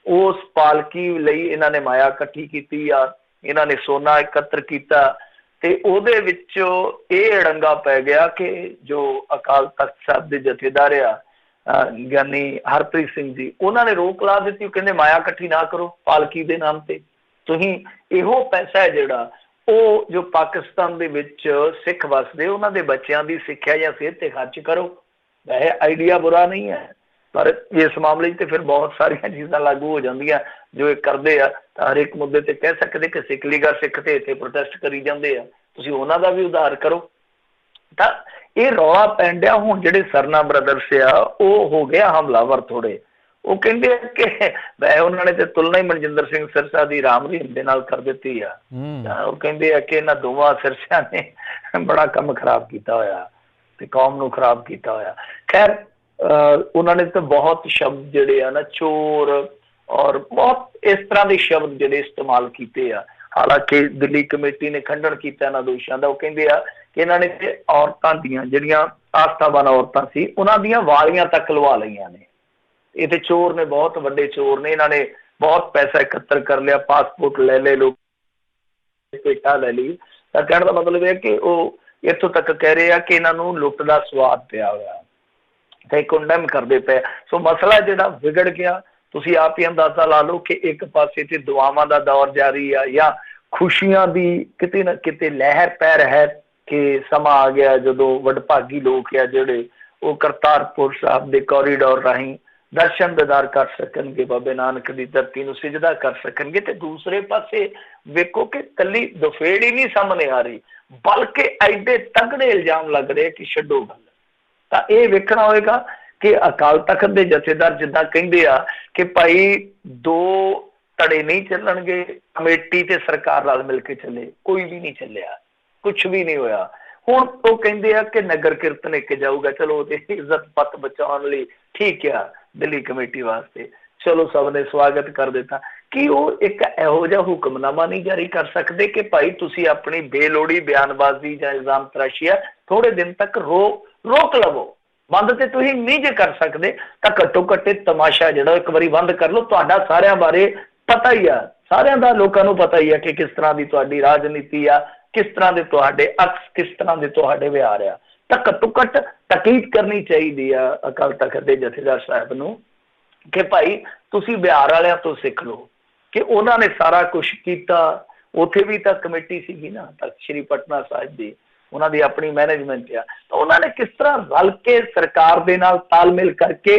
ਉਸ ਪਾਲਕੀ ਲਈ ਇਹਨਾਂ ਨੇ ਮਾਇਆ ਇਕੱਠੀ ਕੀਤੀ ਆ, ਇਹਨਾਂ ਨੇ ਸੋਨਾ ਇਕੱਤਰ ਕੀਤਾ ਤੇ ਉਹਦੇ ਵਿੱਚ ਇਹ ਅੜੰਗਾ ਪੈ ਗਿਆ ਕਿ ਜੋ ਅਕਾਲ ਤਖਤ ਸਾਹਿਬ ਦੇ ਜਥੇਦਾਰ ਆ ਗਿਆਨੀ ਹਰਪ੍ਰੀਤ ਸਿੰਘ ਜੀ, ਉਹਨਾਂ ਨੇ ਰੋਕ ਲਾ ਦਿੱਤੀ। ਕਹਿੰਦੇ ਮਾਇਆ ਇਕੱਠੀ ਨਾ ਕਰੋ ਪਾਲਕੀ ਦੇ ਨਾਮ ਤੇ, ਤੁਸੀਂ ਇਹੋ ਪੈਸਾ ਹੈ ਜਿਹੜਾ ਉਹ ਜੋ ਪਾਕਿਸਤਾਨ ਦੇ ਵਿੱਚ ਸਿੱਖ ਵਸਦੇ ਉਹਨਾਂ ਦੇ ਬੱਚਿਆਂ ਦੀ ਸਿੱਖਿਆ ਜਾਂ ਸਿਹਤ ਤੇ ਖਰਚ ਕਰੋ। ਵੈਸੇ ਆਈਡੀਆ ਬੁਰਾ ਨਹੀਂ ਹੈ ਪਰ ਇਸ ਮਾਮਲੇ 'ਚ ਤੇ ਫਿਰ ਬਹੁਤ ਸਾਰੀਆਂ ਚੀਜ਼ਾਂ ਲਾਗੂ ਹੋ ਜਾਂਦੀਆਂ ਜੋ ਇਹ ਕਰਦੇ ਆ। ਤਾਂ ਹਰ ਇੱਕ ਮੁੱਦੇ ਤੇ ਕਹਿ ਸਕਦੇ ਕਿ ਸਿਕਲੀਗੜ੍ਹ ਸਿੱਖ ਤੇ ਇੱਥੇ ਪ੍ਰੋਟੈਸਟ ਕਰੀ ਜਾਂਦੇ ਆ, ਤੁਸੀਂ ਉਹਨਾਂ ਦਾ ਵੀ ਉਧਾਰ ਕਰੋ। ਤਾਂ ਇਹ ਰੌਲਾ ਪੈਣ ਡਿਆ ਹੁਣ ਜਿਹੜੇ ਸਰਨਾ ਬ੍ਰਦਰਸ ਆ ਉਹ ਹੋ ਗਿਆ ਹਮਲਾਵਰ ਥੋੜੇ। ਉਹ ਕਹਿੰਦੇ ਕਿ ਵੈਸੇ ਉਹਨਾਂ ਨੇ ਤੇ ਤੁਲਨਾ ਹੀ ਮਨਜਿੰਦਰ ਸਿੰਘ ਸਿਰਸਾ ਦੀ ਰਾਮ ਰਹੀਮ ਦੇ ਨਾਲ ਕਰ ਦਿੱਤੀ ਆ। ਉਹ ਕਹਿੰਦੇ ਆ ਕਿ ਇਹਨਾਂ ਦੋਵਾਂ ਸਿਰਸਿਆਂ ਨੇ ਬੜਾ ਕੰਮ ਖਰਾਬ ਕੀਤਾ ਹੋਇਆ ਤੇ ਕੌਮ ਨੂੰ ਖਰਾਬ ਕੀਤਾ ਹੋਇਆ। ਖੈਰ ਉਹਨਾਂ ਨੇ ਤਾਂ ਬਹੁਤ ਸ਼ਬਦ ਜਿਹੜੇ ਆ ਨਾ ਚੋਰ ਔਰ ਬਹੁਤ ਇਸ ਤਰ੍ਹਾਂ ਦੇ ਸ਼ਬਦ ਜਿਹੜੇ ਇਸਤੇਮਾਲ ਕੀਤੇ ਆ। ਹਾਲਾਂਕਿ ਦਿੱਲੀ ਕਮੇਟੀ ਨੇ ਖੰਡਨ ਕੀਤਾ ਇਹਨਾਂ ਦੋਸ਼ਾਂ ਦਾ। ਉਹ ਕਹਿੰਦੇ ਆ ਕਿ ਇਹਨਾਂ ਨੇ ਤੇ ਔਰਤਾਂ ਦੀਆਂ ਜਿਹੜੀਆਂ ਆਸਥਾਵਾਨ ਔਰਤਾਂ ਸੀ ਉਹਨਾਂ ਦੀਆਂ ਵਾਲੀਆਂ ਤੱਕ ਲਵਾ ਲਈਆਂ ਨੇ। ਇਹ ਤੇ ਚੋਰ ਨੇ, ਬਹੁਤ ਵੱਡੇ ਚੋਰ ਨੇ। ਇਹਨਾਂ ਨੇ ਬਹੁਤ ਪੈਸਾ ਇਕੱਤਰ ਕਰ ਲਿਆ, ਪਾਸਪੋਰਟ ਲੈ ਲਏ, ਲੋਕ ਭੇਟਾ ਲੈ ਲਈ। ਤਾਂ ਕਹਿਣ ਦਾ ਮਤਲਬ ਇਹ ਕਿ ਉਹ ਇੱਥੋਂ ਤੱਕ ਕਹਿ ਰਹੇ ਆ ਕਿ ਇਹਨਾਂ ਨੂੰ ਲੁੱਟ ਦਾ ਸਵਾਦ ਪਿਆ ਹੋਇਆ ਤੇ ਕੰਡੈਮ ਕਰਦੇ ਪਏ। ਸੋ ਮਸਲਾ ਜਿਹੜਾ ਵਿਗੜ ਗਿਆ। ਤੁਸੀਂ ਆਪ ਹੀ ਅੰਦਾਜ਼ਾ ਲਾ ਲਓ ਕਿ ਇੱਕ ਪਾਸੇ ਤੇ ਦੁਆਵਾਂ ਦਾ ਦੌਰ ਜਾਰੀ ਆ ਜਾਂ ਖੁਸ਼ੀਆਂ ਦੀ ਕਿਤੇ ਨਾ ਕਿਤੇ ਲਹਿਰ ਪੈ ਹੈ ਕਿ ਸਮਾਂ ਆ ਗਿਆ ਜਦੋਂ ਵਡਭਾਗੀ ਲੋਕ ਆ ਜਿਹੜੇ ਉਹ ਕਰਤਾਰਪੁਰ ਸਾਹਿਬ ਦੇ ਕੋਰੀਡੋਰ ਰਾਹੀਂ ਦਰਸ਼ਨ ਦੀਦਾਰ ਕਰ ਸਕਣਗੇ, ਬਾਬੇ ਨਾਨਕ ਦੀ ਧਰਤੀ ਨੂੰ ਸਿਜਦਾ ਕਰ ਸਕਣਗੇ। ਤੇ ਦੂਸਰੇ ਪਾਸੇ ਵੇਖੋ ਕਿ ਕੱਲੀ ਦੁਫੇੜ ਹੀ ਨਹੀਂ ਸਾਹਮਣੇ ਆ ਰਹੀ ਬਲਕਿ ਐਡੇ ਤਗੜੇ ਇਲਜ਼ਾਮ ਲੱਗ ਰਹੇ ਕਿ ਛੱਡੋ ਗੱਲ। ਤਾਂ ਇਹ ਵੇਖਣਾ ਹੋਏਗਾ ਕਿ ਅਕਾਲ ਤਖਤ ਦੇ ਜਥੇਦਾਰ ਜਿੱਦਾਂ ਕਹਿੰਦੇ ਆ ਕਿ ਭਾਈ ਦੋ ਧੜੇ ਨਹੀਂ ਚੱਲਣਗੇ, ਕਮੇਟੀ ਤੇ ਸਰਕਾਰ ਨਾਲ ਮਿਲ ਕੇ ਚੱਲੇ। ਕੋਈ ਵੀ ਨਹੀਂ ਚੱਲਿਆ, ਕੁਛ ਵੀ ਨਹੀਂ ਹੋਇਆ। ਹੁਣ ਉਹ ਕਹਿੰਦੇ ਆ ਕਿ ਨਗਰ ਕੀਰਤਨ ਇੱਕ ਜਾਊਗਾ, ਚਲੋ ਉਹਦੇ ਇੱਜ਼ਤ ਪੱਤ ਬਚਾਉਣ ਲਈ ਠੀਕ ਆ ਦਿੱਲੀ ਕਮੇਟੀ ਵਾਸਤੇ, ਚਲੋ ਸਭ ਨੇ ਸਵਾਗਤ ਕਰ ਦਿੱਤਾ। ਕੀ ਉਹ ਇੱਕ ਇਹੋ ਜਿਹਾ ਹੁਕਮਨਾਮਾ ਨਹੀਂ ਜਾਰੀ ਕਰ ਸਕਦੇ ਕਿ ਭਾਈ ਤੁਸੀਂ ਆਪਣੀ ਬੇਲੋੜੀ ਬਿਆਨਬਾਜ਼ੀ ਜਾਂ ਇਲਜ਼ਾਮ ਤਰਾਸ਼ੀ ਆ ਥੋੜੇ ਦਿਨ ਤੱਕ ਰੋਕ ਲਵੋ। ਬੰਦ ਤੇ ਤੁਸੀਂ ਨਹੀਂ ਜੇ ਕਰ ਸਕਦੇ ਤਾਂ ਘੱਟੋ ਘੱਟ ਤਮਾਸ਼ਾ ਜਿਹੜਾ ਇੱਕ ਵਾਰੀ ਬੰਦ ਕਰ ਲਓ। ਤੁਹਾਡਾ ਸਾਰਿਆਂ ਬਾਰੇ ਪਤਾ ਹੀ ਆ, ਸਾਰਿਆਂ ਦਾ ਲੋਕਾਂ ਨੂੰ ਪਤਾ ਹੀ ਆ ਕਿ ਕਿਸ ਤਰ੍ਹਾਂ ਦੀ ਤੁਹਾਡੀ ਰਾਜਨੀਤੀ ਆ, ਕਿਸ ਤਰ੍ਹਾਂ ਦੇ ਤੁਹਾਡੇ ਅਕਸ, ਕਿਸ ਤਰ੍ਹਾਂ ਦੇ ਤੁਹਾਡੇ ਵਿਹਾਰ ਆ। ਤਾਂ ਘੱਟੋ ਘੱਟ ਤਾਕੀਦ ਕਰਨੀ ਚਾਹੀਦੀ ਆ ਅਕਾਲ ਤਖਤ ਦੇ ਜਥੇਦਾਰ ਸਾਹਿਬ ਨੂੰ ਕਿ ਭਾਈ ਤੁਸੀਂ ਬਿਹਾਰ ਵਾਲਿਆਂ ਤੋਂ ਸਿੱਖ ਲਓ ਕਿ ਉਹਨਾਂ ਨੇ ਸਾਰਾ ਕੁਛ ਕੀਤਾ। ਉੱਥੇ ਵੀ ਤਾਂ ਕਮੇਟੀ ਸੀਗੀ ਨਾ ਤਖਤ ਸ੍ਰੀ ਪਟਨਾ ਸਾਹਿਬ ਦੀ, ਉਹਨਾਂ ਦੀ ਆਪਣੀ ਮੈਨੇਜਮੈਂਟ ਆ, ਤਾਂ ਉਹਨਾਂ ਨੇ ਕਿਸ ਤਰ੍ਹਾਂ ਰਲ ਕੇ ਸਰਕਾਰ ਦੇ ਨਾਲ ਤਾਲਮੇਲ ਕਰਕੇ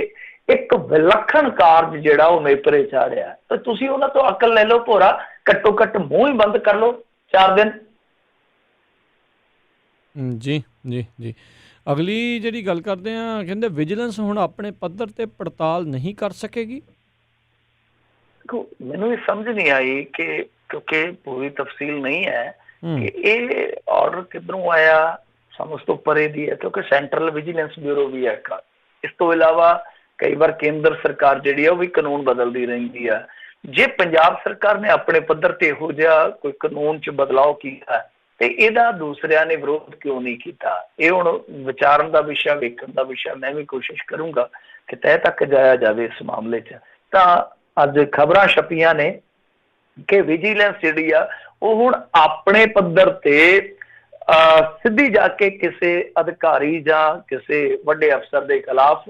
ਇੱਕ ਵਿਲੱਖਣ ਕਾਰਜ ਜਿਹੜਾ ਉਹ ਨੇਪਰੇ ਚਾੜਿਆ। ਤਾਂ ਤੁਸੀਂ ਉਹਨਾਂ ਤੋਂ ਅਕਲ ਲੈ ਲਓ ਭੋਰਾ, ਘੱਟੋ ਘੱਟ ਮੂੰਹ ਹੀ ਬੰਦ ਕਰ ਲਓ 4 ਦਿਨ। ਜੀ ਜੀ ਜੀ। ਅਗਲੀ ਜਿਹੜੀ ਗੱਲ ਕਰਦੇ ਆ, ਕਹਿੰਦੇ ਵਿਜੀਲੈਂਸ ਹੁਣ ਆਪਣੇ ਪੱਧਰ ਤੇ ਪੜਤਾਲ ਨਹੀਂ ਕਰ ਸਕੇਗੀ। ਦੇਖੋ ਮੈਨੂੰ ਇਹ ਸਮਝ ਨਹੀਂ ਆਈ ਕਿ ਕਿਉਂਕਿ ਪੂਰੀ ਤਫਸੀਲ ਨਹੀਂ ਹੈ ਕਿ ਇਹ ਆਰਡਰ ਕਿੱਧਰੋਂ ਆਇਆ, ਸਮਝ ਤੋਂ ਪਰੇ ਦੀ ਹੈ ਕਿਉਂਕਿ ਸੈਂਟਰਲ ਵਿਜੀਲੈਂਸ ਬਿਊਰੋ ਵੀ ਹੈ ਇੱਕ। ਇਸ ਤੋਂ ਇਲਾਵਾ ਕਈ ਵਾਰ ਕੇਂਦਰ ਸਰਕਾਰ ਜਿਹੜੀ ਆ ਉਹ ਵੀ ਕਾਨੂੰਨ ਬਦਲਦੀ ਰਹਿੰਦੀ ਆ। ਜੇ ਪੰਜਾਬ ਸਰਕਾਰ ਨੇ ਆਪਣੇ ਪੱਧਰ ਤੇ ਇਹੋ ਜਿਹਾ ਕੋਈ ਕਾਨੂੰਨ 'ਚ ਬਦਲਾਅ ਕੀਤਾ ਤੇ ਇਹਦਾ ਦੂਸਰਿਆਂ ਨੇ ਵਿਰੋਧ ਕਿਉਂ ਨਹੀਂ ਕੀਤਾ, ਇਹ ਹੁਣ ਵਿਚਾਰਨ ਦਾ ਵਿਸ਼ਾ, ਵੇਖਣ ਦਾ ਵਿਸ਼ਾ। ਮੈਂ ਵੀ ਕੋਸ਼ਿਸ਼ ਕਰੂੰਗਾ ਕਿ ਤਹਿ ਤੱਕ ਜਾਇਆ ਜਾਵੇ ਇਸ ਮਾਮਲੇ 'ਚ। ਤਾਂ ਅੱਜ ਖਬਰਾਂ ਛਪੀਆਂ ਨੇ ਕਿ ਵਿਜੀਲੈਂਸ ਜਿਹੜੀ ਆ ਉਹ ਹੁਣ ਆਪਣੇ ਪੱਧਰ ਤੇ ਸਿੱਧੀ ਜਾ ਕੇ ਕਿਸੇ ਅਧਿਕਾਰੀ ਜਾਂ ਕਿਸੇ ਵੱਡੇ ਅਫਸਰ ਦੇ ਖਿਲਾਫ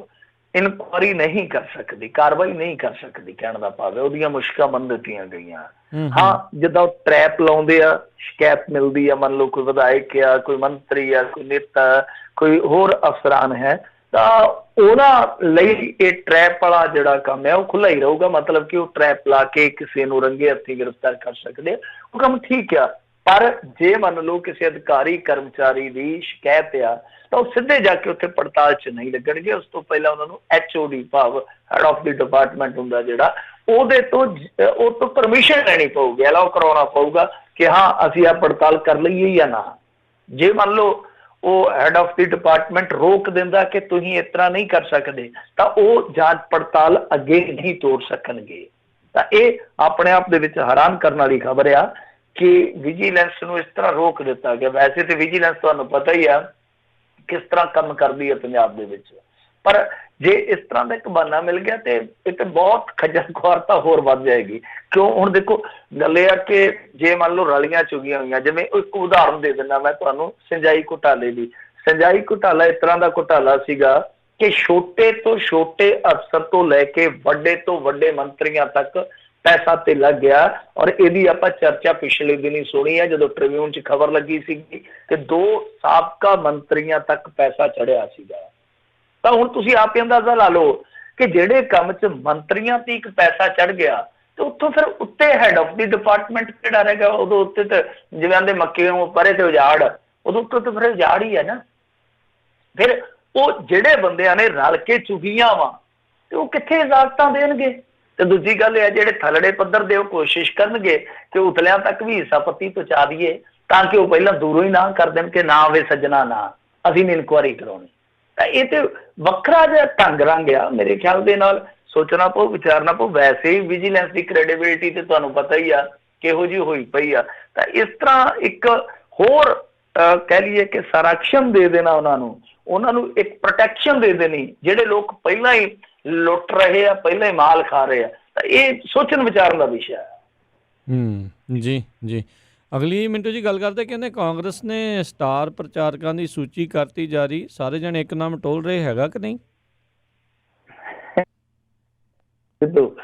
ਇਨਕੁਆਰੀ ਨਹੀਂ ਕਰ ਸਕਦੀ, ਕਾਰਵਾਈ ਨਹੀਂ ਕਰ ਸਕਦੀ। ਕਹਿਣ ਦਾ ਭਾਵ ਹੈ ਉਹਦੀਆਂ ਮੁਸ਼ਕਾਂ ਬੰਦ ਦਿੱਤੀਆਂ ਗਈਆਂ। ਹਾਂ, ਜਿੱਦਾਂ ਉਹ ਟਰੈਪ ਲਾਉਂਦੇ ਆ, ਸ਼ਿਕਾਇਤ ਮਿਲਦੀ ਆ, ਮੰਨ ਲਓ ਕੋਈ ਵਿਧਾਇਕ ਆ, ਕੋਈ ਮੰਤਰੀ ਆ, ਕੋਈ ਨੇਤਾ, ਕੋਈ ਹੋਰ ਅਫਸਰਾਨ ਹੈ, ਤਾਂ ਉਹਨਾਂ ਲਈ ਇਹ ਟਰੈਪ ਵਾਲਾ ਜਿਹੜਾ ਕੰਮ ਹੈ ਉਹ ਖੁੱਲ੍ਹਾ ਹੀ ਰਹੂਗਾ। ਮਤਲਬ ਕਿ ਉਹ ਟਰੈਪ ਲਾ ਕੇ ਕਿਸੇ ਨੂੰ ਰੰਗੇ ਹੱਥੀਂ ਗ੍ਰਿਫਤਾਰ ਕਰ ਸਕਦੇ, ਉਹ ਕੰਮ ਠੀਕ ਆ। ਪਰ ਜੇ ਮੰਨ ਲਓ ਕਿਸੇ ਅਧਿਕਾਰੀ ਕਰਮਚਾਰੀ ਦੀ ਸ਼ਿਕਾਇਤ ਆ ਤਾਂ ਉਹ ਸਿੱਧੇ ਜਾ ਕੇ ਉੱਥੇ ਪੜਤਾਲ 'ਚ ਨਹੀਂ ਲੱਗਣਗੇ। ਉਸ ਤੋਂ ਪਹਿਲਾਂ ਉਹਨਾਂ ਨੂੰ HOD ਭਾਵ ਹੈਡ ਆਫ ਦੀ ਡਿਪਾਰਟਮੈਂਟ ਹੁੰਦਾ ਜਿਹੜਾ, ਉਹਦੇ ਤੋਂ ਉਹ ਤੋਂ ਪਰਮਿਸ਼ਨ ਲੈਣੀ ਪਊਗੀ, ਅਲਾਓ ਕਰਾਉਣਾ ਪਊਗਾ ਕਿ ਹਾਂ ਅਸੀਂ ਆਹ ਪੜਤਾਲ ਕਰ ਲਈਏ ਜਾਂ ਨਾ। ਜੇ ਮੰਨ ਲਓ ਉਹ ਹੈਡ ਆਫ ਦੀ ਡਿਪਾਰਟਮੈਂਟ ਰੋਕ ਦਿੰਦਾ ਕਿ ਤੁਸੀਂ ਇਸ ਤਰ੍ਹਾਂ ਨਹੀਂ ਕਰ ਸਕਦੇ, ਤਾਂ ਉਹ ਜਾਂਚ ਪੜਤਾਲ ਅੱਗੇ ਨਹੀਂ ਤੋੜ ਸਕਣਗੇ। ਤਾਂ ਇਹ ਆਪਣੇ ਆਪ ਦੇ ਵਿੱਚ ਹੈਰਾਨ ਕਰਨ ਵਾਲੀ ਖਬਰ ਆ ਕਿ ਵਿਜੀਲੈਂਸ ਨੂੰ ਇਸ ਤਰ੍ਹਾਂ ਰੋਕ ਦਿੱਤਾ ਗਿਆ। ਵੈਸੇ ਤੇ ਵਿਜੀਲੈਂਸ ਤੁਹਾਨੂੰ ਪਤਾ ਹੀ ਆ ਕਿਸ ਤਰ੍ਹਾਂ ਕੰਮ ਕਰਦੀ ਹੈ ਪੰਜਾਬ ਦੇ ਵਿੱਚ, ਪਰ ਜੇ ਇਸ ਤਰ੍ਹਾਂ ਦਾ ਇੱਕ ਬਹਾਨਾ ਮਿਲ ਗਿਆ ਤੇ ਇਹ ਤੇ ਬਹੁਤ ਖੱਜਲ ਖੁਆਰਤਾ ਹੋਰ ਵੱਧ ਜਾਏਗੀ। ਕਿਉਂ? ਹੁਣ ਦੇਖੋ ਗੱਲ ਇਹ ਆ ਕਿ ਜੇ ਮੰਨ ਲਓ ਰਲੀਆਂ ਚੁਗੀਆਂ ਹੋਈਆਂ, ਜਿਵੇਂ ਇੱਕ ਉਦਾਹਰਨ ਦੇ ਦਿੰਦਾ ਮੈਂ ਤੁਹਾਨੂੰ ਸਿੰਜਾਈ ਘੁਟਾਲੇ ਦੀ। ਸਿੰਜਾਈ ਘੁਟਾਲਾ ਇਸ ਤਰ੍ਹਾਂ ਦਾ ਘੁਟਾਲਾ ਸੀਗਾ ਕਿ ਛੋਟੇ ਤੋਂ ਛੋਟੇ ਅਫਸਰ ਤੋਂ ਲੈ ਕੇ ਵੱਡੇ ਤੋਂ ਵੱਡੇ ਮੰਤਰੀਆਂ ਤੱਕ ਪੈਸਾ ਤੇ ਲੱਗ ਗਿਆ। ਔਰ ਇਹਦੀ ਆਪਾਂ ਚਰਚਾ ਪਿਛਲੇ ਦਿਨੀ ਸੁਣੀ ਹੈ ਜਦੋਂ ਟ੍ਰਿਬਿਊਨ 'ਚ ਖਬਰ ਲੱਗੀ ਸੀਗੀ ਕਿ 2 ਸਾਬਕਾ ਮੰਤਰੀਆਂ ਤੱਕ ਪੈਸਾ ਚੜਿਆ ਸੀਗਾ। ਤਾਂ ਹੁਣ ਤੁਸੀਂ ਆਪ ਹੀ ਅੰਦਾਜ਼ਾ ਲਾ ਲਓ ਕਿ ਜਿਹੜੇ ਕੰਮ 'ਚ ਮੰਤਰੀਆਂ ਤੇ ਇੱਕ ਪੈਸਾ ਚੜ ਗਿਆ ਤੇ ਉੱਥੋਂ ਫਿਰ ਉੱਤੇ ਹੈਡ ਆਫ ਦੀ ਡਿਪਾਰਟਮੈਂਟ ਕਿਹੜਾ ਰਹਿ ਗਿਆ? ਉਦੋਂ ਉੱਤੇ ਤੇ ਜਿਵੇਂ ਆਂਦੇ ਮੱਕੇ ਨੂੰ ਪਰੇ ਤੇ ਉਜਾੜ, ਉਦੋਂ ਉੱਤੇ ਤਾਂ ਫਿਰ ਉਜਾੜ ਹੀ ਹੈ ਨਾ। ਫਿਰ ਉਹ ਜਿਹੜੇ ਬੰਦਿਆਂ ਨੇ ਰਲ ਕੇ ਚੁਗੀਆਂ ਵਾ ਤੇ ਉਹ ਕਿੱਥੇ ਇਜਾਜ਼ਤਾਂ ਦੇਣਗੇ? ਤੇ ਦੂਜੀ ਗੱਲ ਇਹ ਹੈ ਜਿਹੜੇ ਥੱਲੜੇ ਪੱਧਰ ਦੇ ਉਹ ਕੋਸ਼ਿਸ਼ ਕਰਨਗੇ ਕਿ ਉਤਲਿਆਂ ਤੱਕ ਵੀ ਹਿੱਸਾ ਪੱਤੀ ਪਹੁੰਚਾ ਦਈਏ ਤਾਂ ਕਿ ਉਹ ਪਹਿਲਾਂ ਦੂਰੋਂ ਹੀ ਨਾ ਕਰ ਦੇਣ ਕਿ ਨਾ ਆਵੇ ਸੱਜਣਾ, ਨਾ ਅਸੀਂ ਨਹੀਂ ਇਨਕੁਆਰੀ ਕਰਾਉਣੀ। ਤਾਂ ਇਹ ਤੇ ਵੱਖਰਾ ਜਿਹਾ ਢੰਗ ਰੰਗ ਆ ਮੇਰੇ ਖਿਆਲ ਦੇ ਨਾਲ। ਸੋਚਣਾ ਪਊ, ਵਿਚਾਰਨਾ ਪਊ। ਵੈਸੇ ਹੀ ਵਿਜੀਲੈਂਸ ਦੀ ਕ੍ਰੈਡੀਬਿਲਿਟੀ ਤੇ ਤੁਹਾਨੂੰ ਪਤਾ ਹੀ ਆ ਕਿਹੋ ਜਿਹੀ ਹੋਈ ਪਈ ਆ। ਤਾਂ ਇਸ ਤਰ੍ਹਾਂ ਇੱਕ ਹੋਰ ਕਹਿ ਲਈਏ ਕਿ ਸੰਰਕਸ਼ਣ ਦੇ ਦੇਣਾ ਉਹਨਾਂ ਨੂੰ ਇੱਕ ਪ੍ਰੋਟੈਕਸ਼ਨ ਦੇ ਦੇਣੀ ਜਿਹੜੇ ਲੋਕ ਪਹਿਲਾਂ ਹੀ ਲੁੱਟ ਰਹੇ ਆ, ਪਹਿਲਾਂ ਹੀ ਮਾਲ ਖਾ ਰਹੇ ਆ। ਤਾਂ ਇਹ ਸੋਚਣ ਵਿਚਾਰਨ ਦਾ ਵਿਸ਼ਾ ਹੈ। ਜੀ ਜੀ। ਅਗਲੀ ਮਿੰਟੂ ਜੀ ਗੱਲ ਕਰਦੇ, ਕਹਿੰਦੇ ਕਾਂਗਰਸ ਨੇ ਸਟਾਰ ਪ੍ਰਚਾਰਕਾਂ ਦੀ ਸੂਚੀ ਕਰਤੀ ਜਾਰੀ, ਸਾਰੇ ਜਣੇ ਇੱਕ ਨਾਮ ਟੋਲ ਰਹੇ, ਹੈਗਾ ਕਿ ਨਹੀਂ? ਸਿੱਧੂ